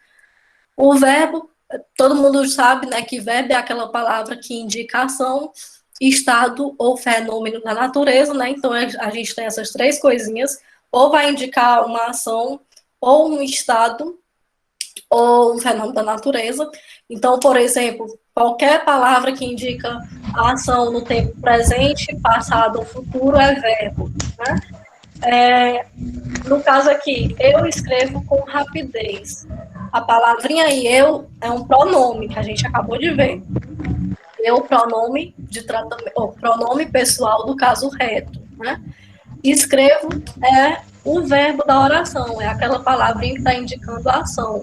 O verbo, todo mundo sabe, né, que verbo é aquela palavra que indica ação, estado ou fenômeno da natureza, né? Então a gente tem essas três coisinhas: ou vai indicar uma ação, ou um estado, ou um fenômeno da natureza. Então, por exemplo, qualquer palavra que indica a ação no tempo presente, passado ou futuro é verbo, né? No caso aqui, eu escrevo com rapidez. A palavrinha aí, eu, é um pronome, que a gente acabou de ver. Eu, pronome de tratamento, ou pronome pessoal do caso reto, né? Escrevo é o verbo da oração, é aquela palavrinha que está indicando a ação.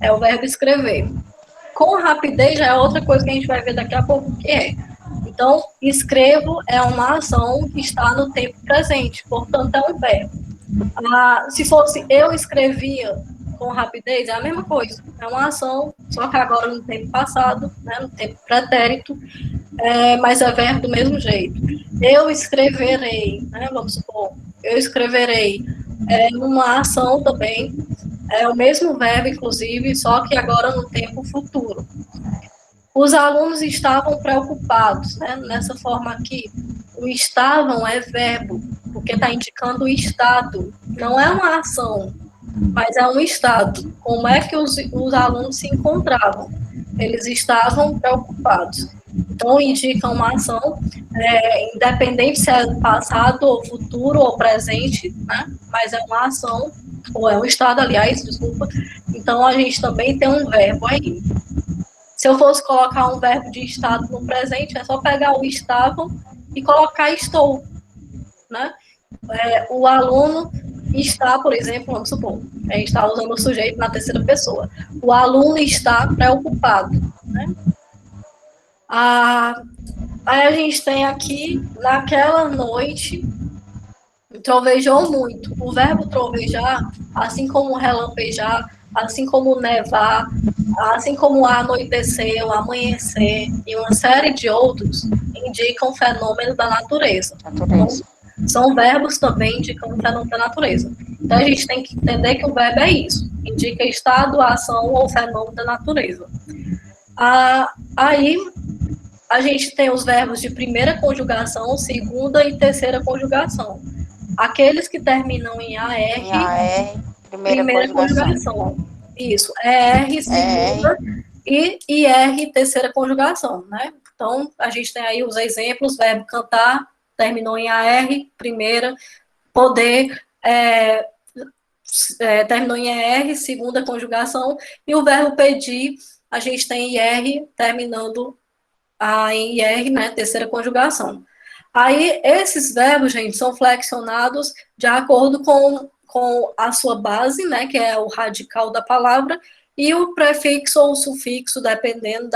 É o verbo escrever. Com rapidez já é outra coisa que a gente vai ver daqui a pouco o que é. Então, escrevo é uma ação que está no tempo presente, portanto é um verbo. Se fosse eu escrevia com rapidez, é a mesma coisa. É uma ação, só que agora no tempo passado, né, no tempo pretérito. mas é verbo do mesmo jeito. Eu escreverei, né? Vamos supor, eu escreverei uma ação também, é o mesmo verbo, inclusive, só que agora no tempo futuro. Os alunos estavam preocupados, né? Nessa forma aqui, o estavam é verbo, porque está indicando o estado, não é uma ação, mas é um estado. Como é que os alunos se encontravam? Eles estavam preocupados. Então, indica uma ação, independente se é passado, ou futuro, ou presente, né? Mas é uma ação, ou é um estado, aliás, desculpa. Então, a gente também tem um verbo aí. Se eu fosse colocar um verbo de estado no presente, é só pegar o estavam e colocar estou, né? O aluno está, por exemplo, vamos supor, a gente está usando o sujeito na terceira pessoa. O aluno está preocupado, né? Aí a gente tem aqui, naquela noite, trovejou muito. O verbo trovejar, assim como relampejar, assim como nevar, assim como anoiteceu, amanhecer e uma série de outros, indicam fenômenos da natureza. Então, são verbos também indicando fenômeno da natureza. Então, a gente tem que entender que o verbo é isso. Indica estado, ação ou fenômeno da natureza. Aí, a gente tem os verbos de primeira conjugação, segunda e terceira conjugação. Aqueles que terminam em AR, primeira conjugação. Isso, ER, segunda, e IR, terceira conjugação, né? Então, a gente tem aí os exemplos, verbo cantar, terminou em AR, primeira, poder, terminou em ER, segunda conjugação, e o verbo pedir, a gente tem IR, terminando em IR, né, terceira conjugação. Aí, esses verbos, gente, são flexionados de acordo com a sua base, né, que é o radical da palavra, e o prefixo ou o sufixo, dependendo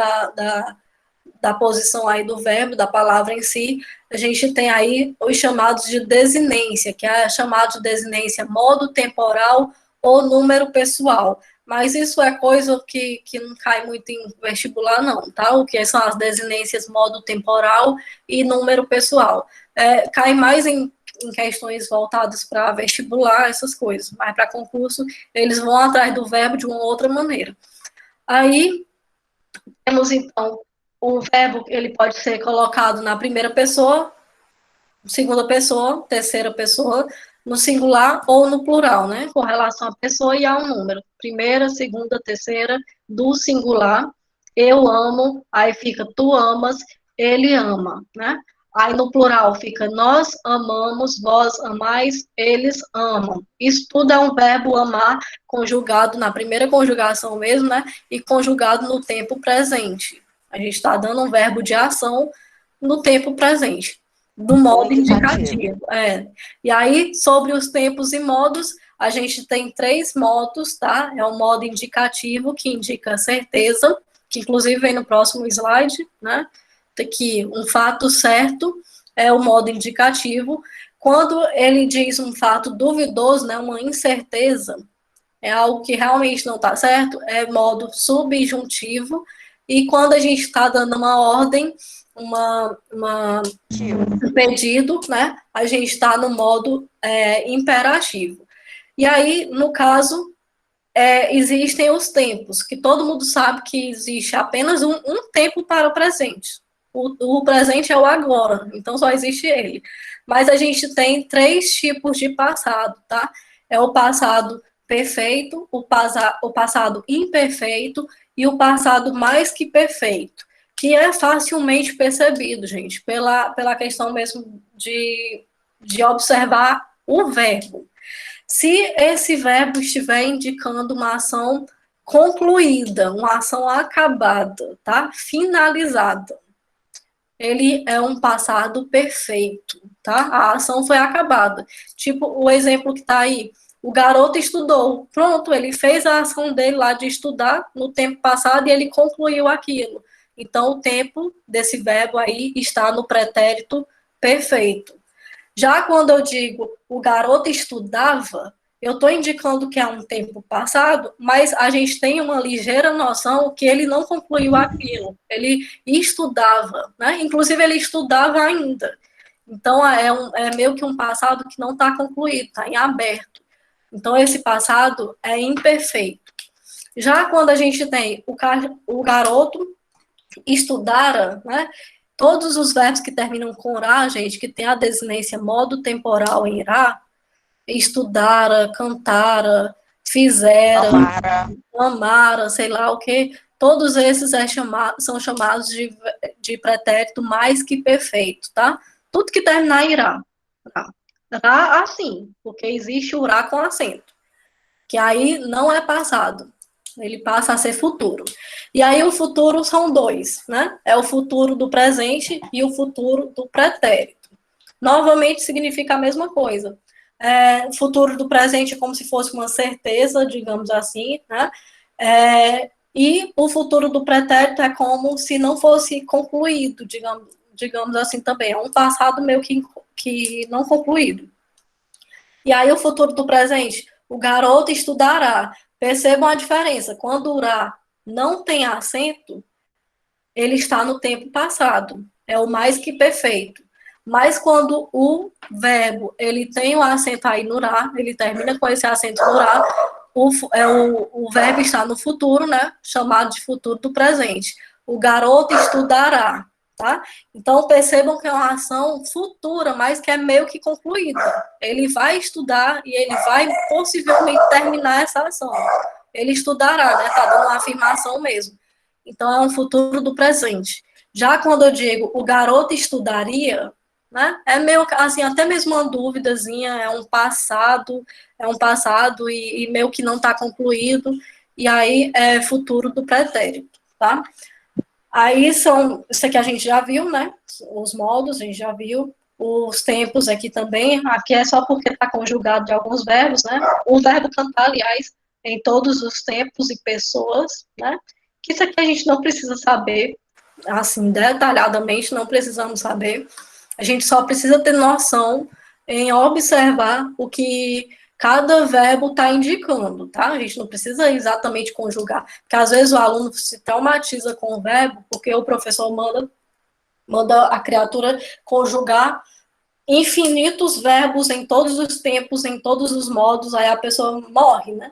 da posição aí do verbo, da palavra em si, a gente tem aí os chamados de desinência, que é chamado de desinência modo temporal ou número pessoal. Mas isso é coisa que não cai muito em vestibular, não, tá? O que são as desinências modo temporal e número pessoal. Cai mais em questões voltadas para vestibular, essas coisas. Mas para concurso, eles vão atrás do verbo de uma outra maneira. Aí, temos, então, o verbo, ele pode ser colocado na primeira pessoa, segunda pessoa, terceira pessoa, no singular ou no plural, né? Com relação à pessoa e ao número. Primeira, segunda, terceira, do singular. Eu amo, aí fica tu amas, ele ama, né? Aí no plural fica nós amamos, vós amais, eles amam. Isso tudo é um verbo amar conjugado na primeira conjugação mesmo, né? E conjugado no tempo presente. A gente está dando um verbo de ação no tempo presente, do modo indicativo. E aí, sobre os tempos e modos, a gente tem 3 modos, tá? É o modo indicativo, que indica certeza, que inclusive vem no próximo slide, né? Que um fato certo é o modo indicativo. Quando ele diz um fato duvidoso, né, uma incerteza, é algo que realmente não está certo, é modo subjuntivo. E quando a gente está dando uma ordem, um pedido, né, a gente está no modo imperativo. E aí, no caso, existem os tempos, que todo mundo sabe que existe apenas um tempo para o presente. O presente é o agora, então só existe ele. Mas a gente tem 3 tipos de passado, tá? É o passado perfeito, o passado imperfeito e o passado mais que perfeito, que é facilmente percebido, gente, pela questão mesmo de observar o verbo. Se esse verbo estiver indicando uma ação concluída, uma ação acabada, tá? Finalizada, ele é um passado perfeito, tá? A ação foi acabada. Tipo o exemplo que tá aí. O garoto estudou. Pronto, ele fez a ação dele lá de estudar no tempo passado e ele concluiu aquilo. Então, o tempo desse verbo aí está no pretérito perfeito. Já quando eu digo o garoto estudava, eu estou indicando que é um tempo passado, mas a gente tem uma ligeira noção que ele não concluiu aquilo. Ele estudava, né? Inclusive, ele estudava ainda. Então, é meio que um passado que não está concluído, está em aberto. Então, esse passado é imperfeito. Já quando a gente tem o garoto estudara, né? Todos os verbos que terminam com ra, gente, que tem a desinência modo temporal em irá, estudara, cantara, fizera, Amara. amara, sei lá o que, todos esses são chamados de pretérito mais que perfeito, tá? Tudo que terminar em irá. Rá, assim, porque existe o rá com acento, que aí não é passado, ele passa a ser futuro. E aí o futuro são dois, né? É o futuro do presente e o futuro do pretérito. Novamente significa a mesma coisa. O futuro do presente é como se fosse uma certeza, digamos assim, né? E o futuro do pretérito é como se não fosse concluído, digamos assim também. É um passado meio que não concluído. E aí o futuro do presente, o garoto estudará. Percebam a diferença. Quando o ra não tem acento, ele está no tempo passado. É o mais que perfeito. Mas quando o verbo ele tem o acento aí no ra, ele termina com esse acento no ra, o verbo está no futuro, né? Chamado de futuro do presente. O garoto estudará, tá? Então percebam que é uma ação futura, mas que é meio que concluída. Ele vai estudar e ele vai possivelmente terminar essa ação. Ele estudará, né? Tá dando uma afirmação mesmo. Então, é um futuro do presente. Já quando eu digo o garoto estudaria, né, é meio assim, até mesmo uma dúvidazinha, é um passado e meio que não está concluído, e aí é futuro do pretérito, tá? Aí isso aqui a gente já viu, né? Os modos, a gente já viu. Os tempos aqui também, aqui é só porque está conjugado de alguns verbos, né? O verbo cantar, aliás, em todos os tempos e pessoas, né? Que isso aqui a gente não precisa saber, assim, detalhadamente, não precisamos saber. A gente só precisa ter noção em observar o que cada verbo está indicando, tá? A gente não precisa exatamente conjugar, porque às vezes o aluno se traumatiza com o verbo, porque o professor manda a criatura conjugar infinitos verbos em todos os tempos, em todos os modos, aí a pessoa morre, né?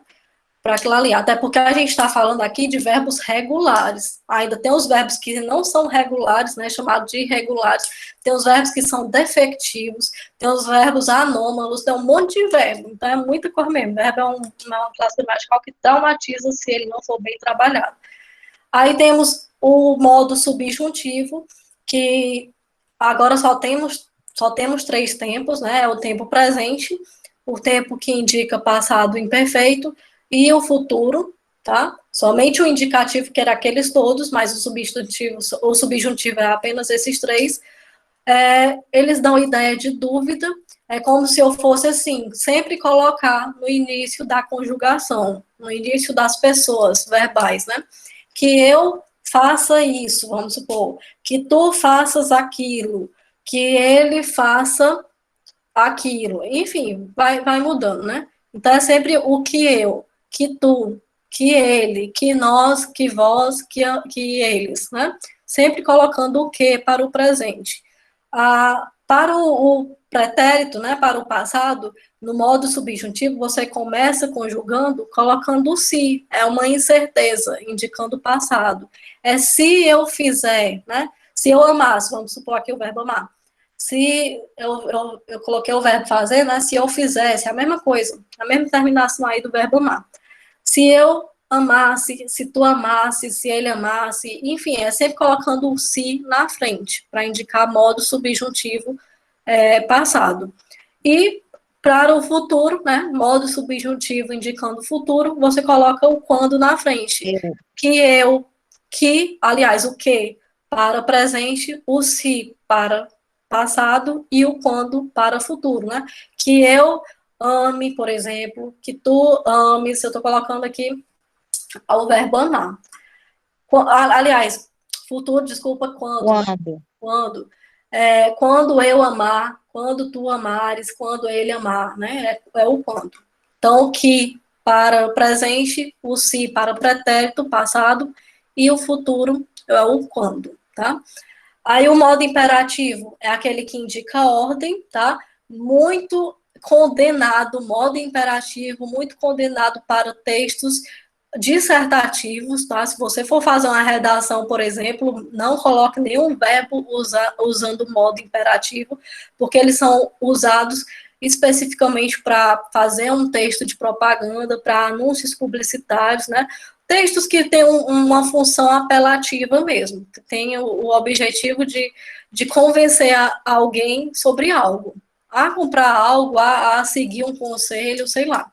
Para aquilo ali. Até porque a gente está falando aqui de verbos regulares. Ainda tem os verbos que não são regulares, né? Chamados de irregulares. Tem os verbos que são defectivos, tem os verbos anômalos, tem um monte de verbo. Então é muita coisa mesmo. Verbo é uma classe gramatical que traumatiza se ele não for bem trabalhado. Aí temos o modo subjuntivo, que agora só temos três tempos, né? É o tempo presente, o tempo que indica passado imperfeito e o futuro, tá? Somente o indicativo, que era aqueles todos, mas o subjuntivo é apenas esses três. Eles dão ideia de dúvida, é como se eu fosse assim, sempre colocar no início da conjugação, no início das pessoas verbais, né? Que eu faça isso, vamos supor, que tu faças aquilo, que ele faça aquilo, enfim, vai mudando, né? Então é sempre o que eu, que tu, que ele, que nós, que vós, que eles, né? Sempre colocando o que para o presente. Para o pretérito, né, para o passado, no modo subjuntivo, você começa conjugando, colocando o se, é uma incerteza, indicando o passado. É se eu fizer, né? Se eu amasse, vamos supor aqui o verbo amar. Se eu coloquei o verbo fazer, né? Se eu fizesse, a mesma coisa, a mesma terminação aí do verbo amar. Se eu amasse, se tu amasse, se ele amasse, enfim, é sempre colocando o se na frente, para indicar modo subjuntivo passado. E para o futuro, né, modo subjuntivo indicando o futuro, você coloca o quando na frente. Aliás, o que para presente, o se para passado e o quando para futuro, né? Que eu ame, por exemplo, que tu ames, eu estou colocando aqui o verbo amar. Aliás, futuro, desculpa, Quando? Quando. Quando eu amar, quando tu amares, quando ele amar, né? É o quando. Então, o que para o presente, o se para o pretérito, passado, e o futuro é o quando, tá? Aí o modo imperativo é aquele que indica ordem, tá? Muito condenado, modo imperativo, muito condenado para textos dissertativos, tá? Se você for fazer uma redação, por exemplo, não coloque nenhum verbo usando o modo imperativo, porque eles são usados especificamente para fazer um texto de propaganda, para anúncios publicitários, né? Textos que têm uma função apelativa mesmo, que tem o objetivo de convencer alguém sobre algo, a comprar algo, a seguir um conselho, sei lá.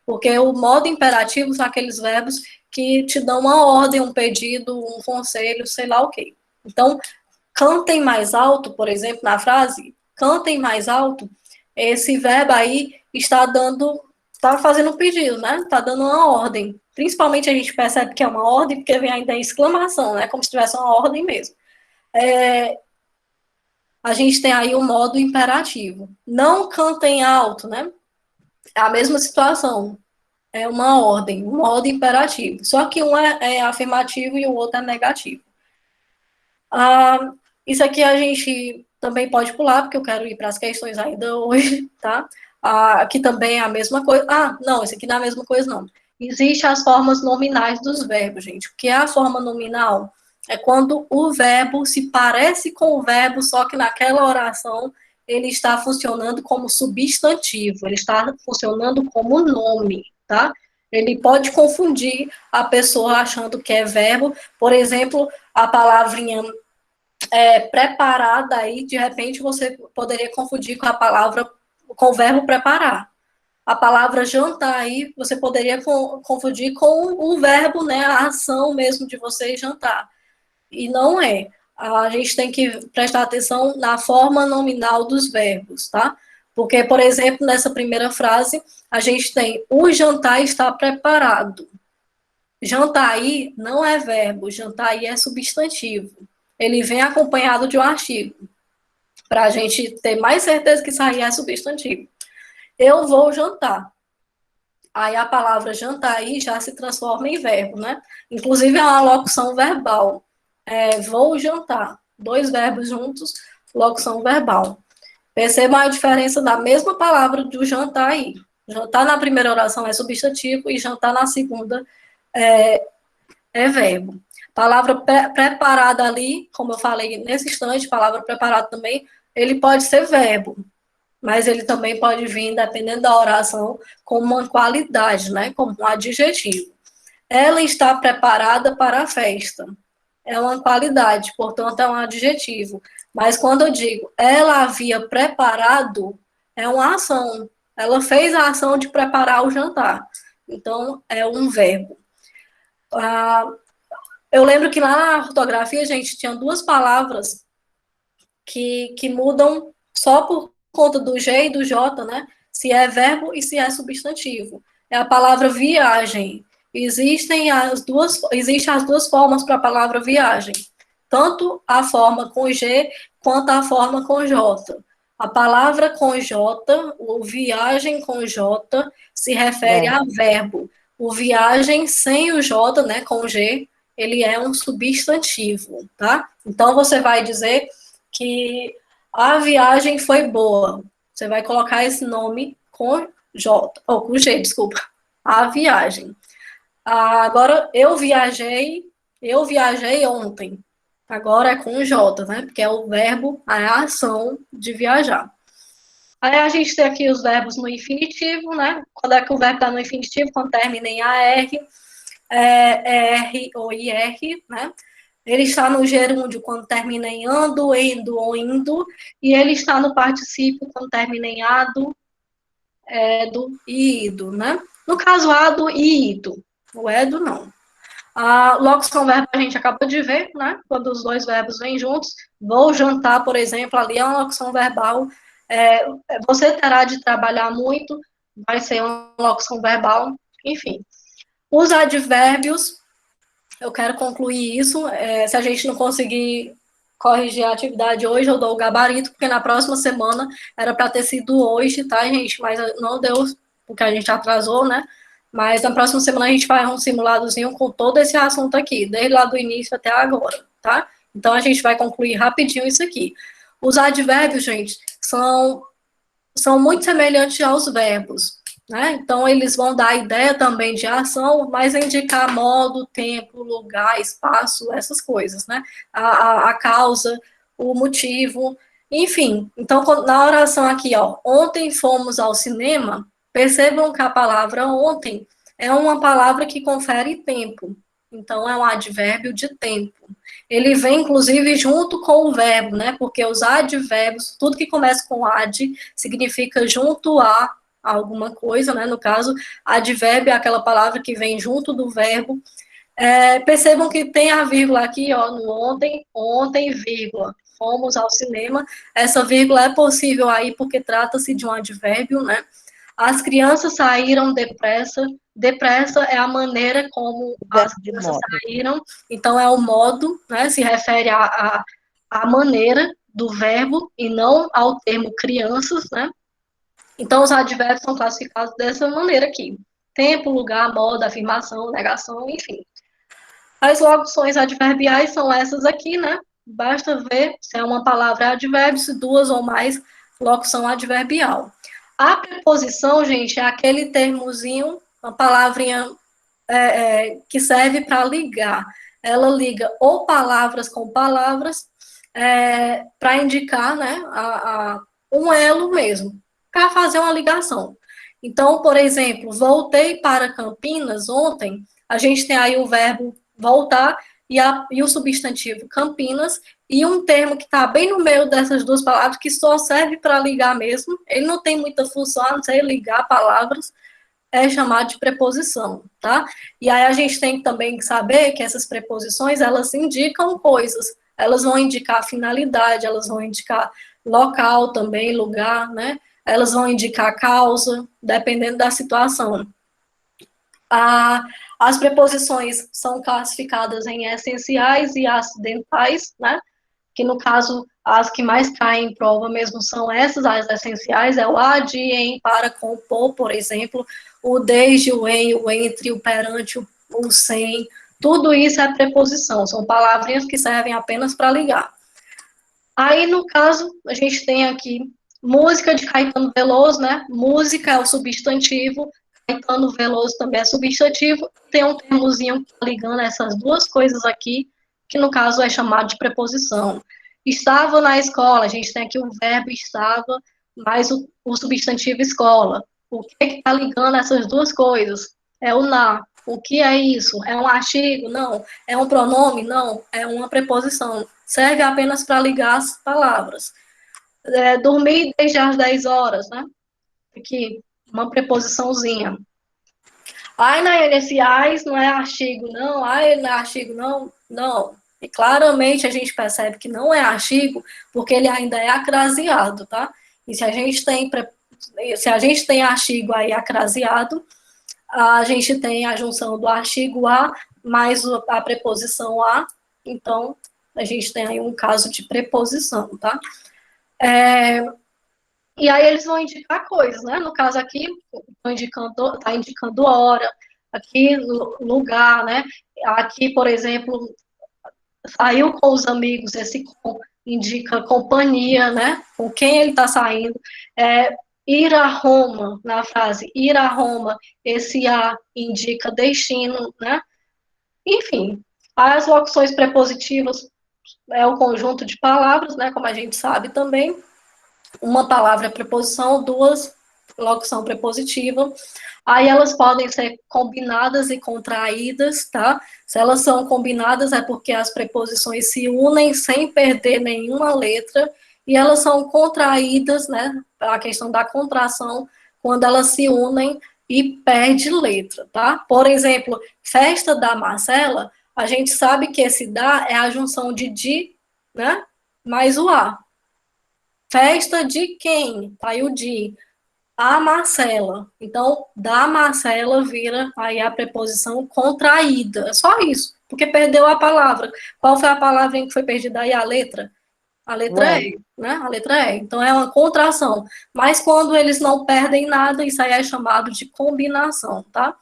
Porque o modo imperativo são aqueles verbos que te dão uma ordem, um pedido, um conselho, sei lá o quê. Então, cantem mais alto, por exemplo, na frase, cantem mais alto, esse verbo aí está fazendo um pedido, né? Está dando uma ordem. Principalmente a gente percebe que é uma ordem, porque vem ainda a exclamação, né? Como se tivesse uma ordem mesmo. A gente tem aí o modo imperativo. Não cantem alto, né? É a mesma situação. É uma ordem, um modo imperativo. Só que um é afirmativo e o outro é negativo. Isso aqui a gente também pode pular, porque eu quero ir para as questões ainda hoje, tá? Aqui também é a mesma coisa. Não, esse aqui não é a mesma coisa, não. Existem as formas nominais dos verbos, gente. O que é a forma nominal? É quando o verbo se parece com o verbo, só que naquela oração ele está funcionando como substantivo, ele está funcionando como nome, tá? Ele pode confundir a pessoa achando que é verbo. Por exemplo, a palavrinha preparada aí, de repente você poderia confundir com a palavra, com o verbo preparar. A palavra jantar aí, você poderia confundir com o verbo, né, a ação mesmo de você jantar. E não é. A gente tem que prestar atenção na forma nominal dos verbos, tá? Porque, por exemplo, nessa primeira frase, a gente tem o jantar está preparado. Jantar aí não é verbo, jantar aí é substantivo. Ele vem acompanhado de um artigo, para a gente ter mais certeza que isso aí é substantivo. Eu vou jantar. Aí a palavra jantar aí já se transforma em verbo, né? Inclusive é uma locução verbal. Vou jantar. Dois verbos juntos, locução verbal. Perceba a diferença da mesma palavra do jantar aí. Jantar na primeira oração é substantivo e jantar na segunda é verbo. Palavra preparada ali, como eu falei nesse instante, palavra preparada também, ele pode ser verbo, mas ele também pode vir, dependendo da oração, como uma qualidade, né? Como um adjetivo. Ela está preparada para a festa. É uma qualidade, portanto, é um adjetivo. Mas quando eu digo ela havia preparado, é uma ação. Ela fez a ação de preparar o jantar. Então, é um verbo. Eu lembro que lá na ortografia, gente, tinha duas palavras que mudam só por conta do G e do J, né? Se é verbo e se é substantivo. É a palavra viagem. Existem as duas formas para a palavra viagem. Tanto a forma com G quanto a forma com J. A palavra com J, o viagem com J, se refere a verbo. O viagem sem o J, né, com G, ele é um substantivo, tá? Então, você vai dizer que a viagem foi boa. Você vai colocar esse nome com J, ou com G, desculpa. A viagem. Agora, eu viajei ontem. Agora é com J, né? Porque é o verbo, a ação de viajar. Aí a gente tem aqui os verbos no infinitivo, né? Quando é que o verbo está no infinitivo? Quando termina em AR, R ou IR, né? Ele está no gerúndio quando termina em ando, endo ou indo, e ele está no particípio quando termina em ado, edo e ido, né? No caso, ado e ido. O edo, não. A locução verbo a gente acabou de ver, né? Quando os dois verbos vêm juntos. Vou jantar, por exemplo, ali é uma locução verbal. Você terá de trabalhar muito, vai ser uma locução verbal, enfim. Os advérbios, eu quero concluir isso. Se a gente não conseguir corrigir a atividade hoje, eu dou o gabarito, porque na próxima semana era para ter sido hoje, tá, gente? Mas não deu porque a gente atrasou, né? Mas na próxima semana a gente faz um simuladozinho com todo esse assunto aqui, desde lá do início até agora, tá? Então a gente vai concluir rapidinho isso aqui. Os advérbios, gente, são muito semelhantes aos verbos, né? Então eles vão dar a ideia também de ação, mas indicar modo, tempo, lugar, espaço, essas coisas, né? A causa, o motivo, enfim. Então, na oração aqui, ó, ontem fomos ao cinema, percebam que a palavra ontem é uma palavra que confere tempo. Então, é um advérbio de tempo. Ele vem, inclusive, junto com o verbo, né? Porque os advérbios, tudo que começa com ad, significa junto a alguma coisa, né? No caso, advérbio é aquela palavra que vem junto do verbo. Percebam que tem a vírgula aqui, ó, no ontem, vírgula. Fomos ao cinema. Essa vírgula é possível aí porque trata-se de um advérbio, né? As crianças saíram depressa. Depressa é a maneira como as crianças saíram. Então, é o modo, né? Se refere à maneira do verbo e não ao termo crianças, né? Então, os advérbios são classificados dessa maneira aqui. Tempo, lugar, modo, afirmação, negação, enfim. As locuções adverbiais são essas aqui, né? Basta ver se é uma palavra advérbio, se duas ou mais, locução adverbial. A preposição, gente, é aquele termozinho, uma palavrinha que serve para ligar. Ela liga ou palavras com palavras para indicar, né, um elo mesmo, para fazer uma ligação. Então, por exemplo, voltei para Campinas ontem, a gente tem aí o verbo voltar e o substantivo Campinas, e um termo que está bem no meio dessas duas palavras, que só serve para ligar mesmo, ele não tem muita função, a não ser ligar palavras, é chamado de preposição, tá? E aí a gente tem também que saber que essas preposições, elas indicam coisas, elas vão indicar finalidade, elas vão indicar local também, lugar, né? Elas vão indicar causa, dependendo da situação. As preposições são classificadas em essenciais e acidentais, né? Que no caso, as que mais caem em prova mesmo são essas, as essenciais, é o a, de, em, para, com, por exemplo, o desde, o em, o entre, o perante, o sem, tudo isso é preposição, são palavrinhas que servem apenas para ligar. Aí, no caso, a gente tem aqui música de Caetano Veloso, né? Música é o substantivo, Caetano Veloso também é substantivo, tem um termozinho ligando essas duas coisas aqui, que no caso é chamado de preposição. Estava na escola, a gente tem aqui o verbo estava, mais o substantivo escola. O que está ligando essas duas coisas? É o na. O que é isso? É um artigo? Não. É um pronome? Não. É uma preposição. Serve apenas para ligar as palavras. Dormir desde as 10 horas, né? Aqui, uma preposiçãozinha. Ai, Nayane, esse ais não é artigo, não. Ai, não é artigo, não. Não. E claramente a gente percebe que não é artigo, porque ele ainda é acraseado, tá? E se a gente tem artigo aí acraseado, a gente tem a junção do artigo a mais a preposição a, então a gente tem aí um caso de preposição, tá? E aí eles vão indicar coisas, né? No caso aqui, tá indicando hora, aqui lugar, né? Aqui, por exemplo, saiu com os amigos, esse com indica companhia, né? Com quem ele está saindo. Ir a Roma, na frase ir a Roma, esse a indica destino, né? Enfim, as locuções prepositivas é o conjunto de palavras, né? Como a gente sabe também. Uma palavra é preposição, duas locução prepositiva. Aí elas podem ser combinadas e contraídas, tá? Se elas são combinadas é porque as preposições se unem sem perder nenhuma letra, e elas são contraídas, né? A questão da contração, quando elas se unem e perde letra, tá? Por exemplo, festa da Marcela, a gente sabe que esse da é a junção de, né? Mais o a. Festa de quem? Tá aí o de. A Marcela. Então, da Marcela vira aí a preposição contraída. É só isso. Porque perdeu a palavra. Qual foi a palavra em que foi perdida aí? A letra. A letra E, né? A letra E. Então, é uma contração. Mas quando eles não perdem nada, isso aí é chamado de combinação, tá?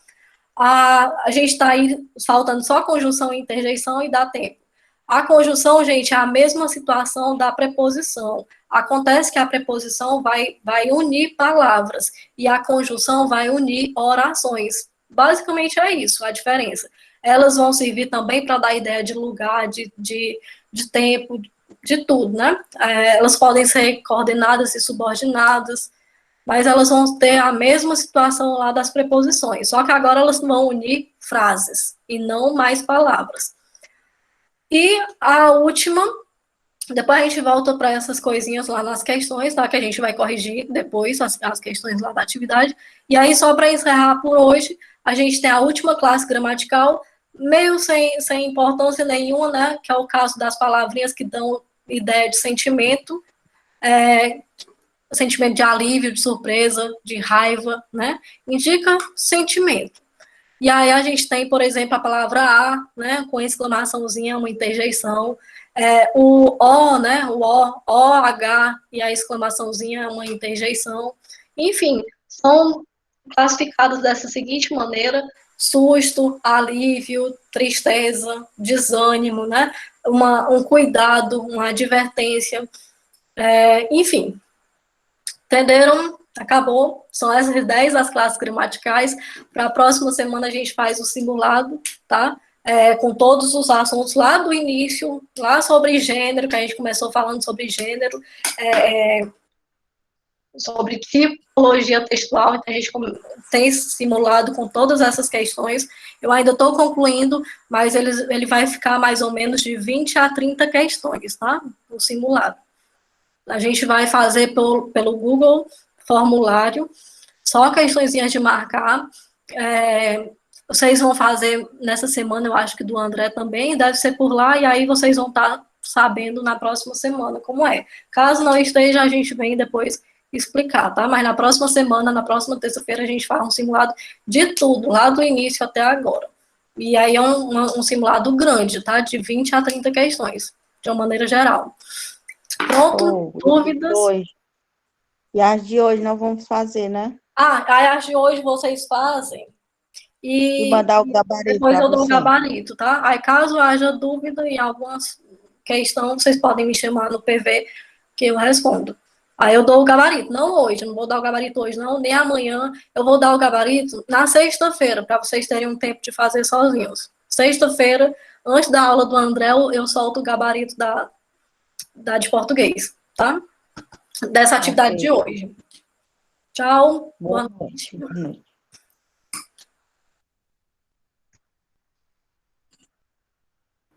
A gente está aí faltando só a conjunção e interjeição e dá tempo. A conjunção, gente, é a mesma situação da preposição. Acontece que a preposição vai unir palavras e a conjunção vai unir orações. Basicamente é isso a diferença. Elas vão servir também para dar ideia de lugar, de tempo, de tudo, né? Elas podem ser coordenadas e subordinadas, mas elas vão ter a mesma situação lá das preposições, só que agora elas vão unir frases e não mais palavras. E a última, depois a gente volta para essas coisinhas lá nas questões, tá? Que a gente vai corrigir depois as questões lá da atividade. E aí, só para encerrar por hoje, a gente tem a última classe gramatical, meio sem importância nenhuma, né? Que é o caso das palavrinhas que dão ideia de sentimento, sentimento de alívio, de surpresa, de raiva, né? Indica sentimento. E aí a gente tem, por exemplo, a palavra a, né? Com exclamaçãozinha, uma interjeição. O o, né? O, h, e a exclamaçãozinha, uma interjeição. Enfim, são classificados dessa seguinte maneira: susto, alívio, tristeza, desânimo, né? Um cuidado, uma advertência, enfim. Entenderam? Acabou. São essas 10 as classes gramaticais. Para a próxima semana a gente faz o simulado, tá? Com todos os assuntos lá do início, lá sobre gênero, que a gente começou falando sobre gênero, sobre tipologia textual, então a gente tem simulado com todas essas questões. Eu ainda estou concluindo, mas ele vai ficar mais ou menos de 20 a 30 questões, tá? O simulado. A gente vai fazer pelo Google formulário, só questõezinhas de marcar. Vocês vão fazer nessa semana, eu acho que do André também, deve ser por lá, e aí vocês vão estar sabendo na próxima semana como é. Caso não esteja, a gente vem depois explicar, tá? Mas na próxima semana, na próxima terça-feira, a gente faz um simulado de tudo, lá do início até agora. E aí é um simulado grande, tá? De 20 a 30 questões, de uma maneira geral. Pronto? Dúvidas? E as de hoje nós vamos fazer, né? Aí as de hoje vocês fazem E mandar o gabarito. Depois eu dou o gabarito, tá? Aí caso haja dúvida em algumas questões, vocês podem me chamar no PV que eu respondo. Aí eu dou o gabarito, não hoje, eu não vou dar o gabarito hoje, não, nem amanhã. Eu vou dar o gabarito na sexta-feira, para vocês terem um tempo de fazer sozinhos. Sexta-feira, antes da aula do André, eu solto o gabarito da de português, tá? Dessa atividade de hoje. Tchau. Boa noite. Boa noite.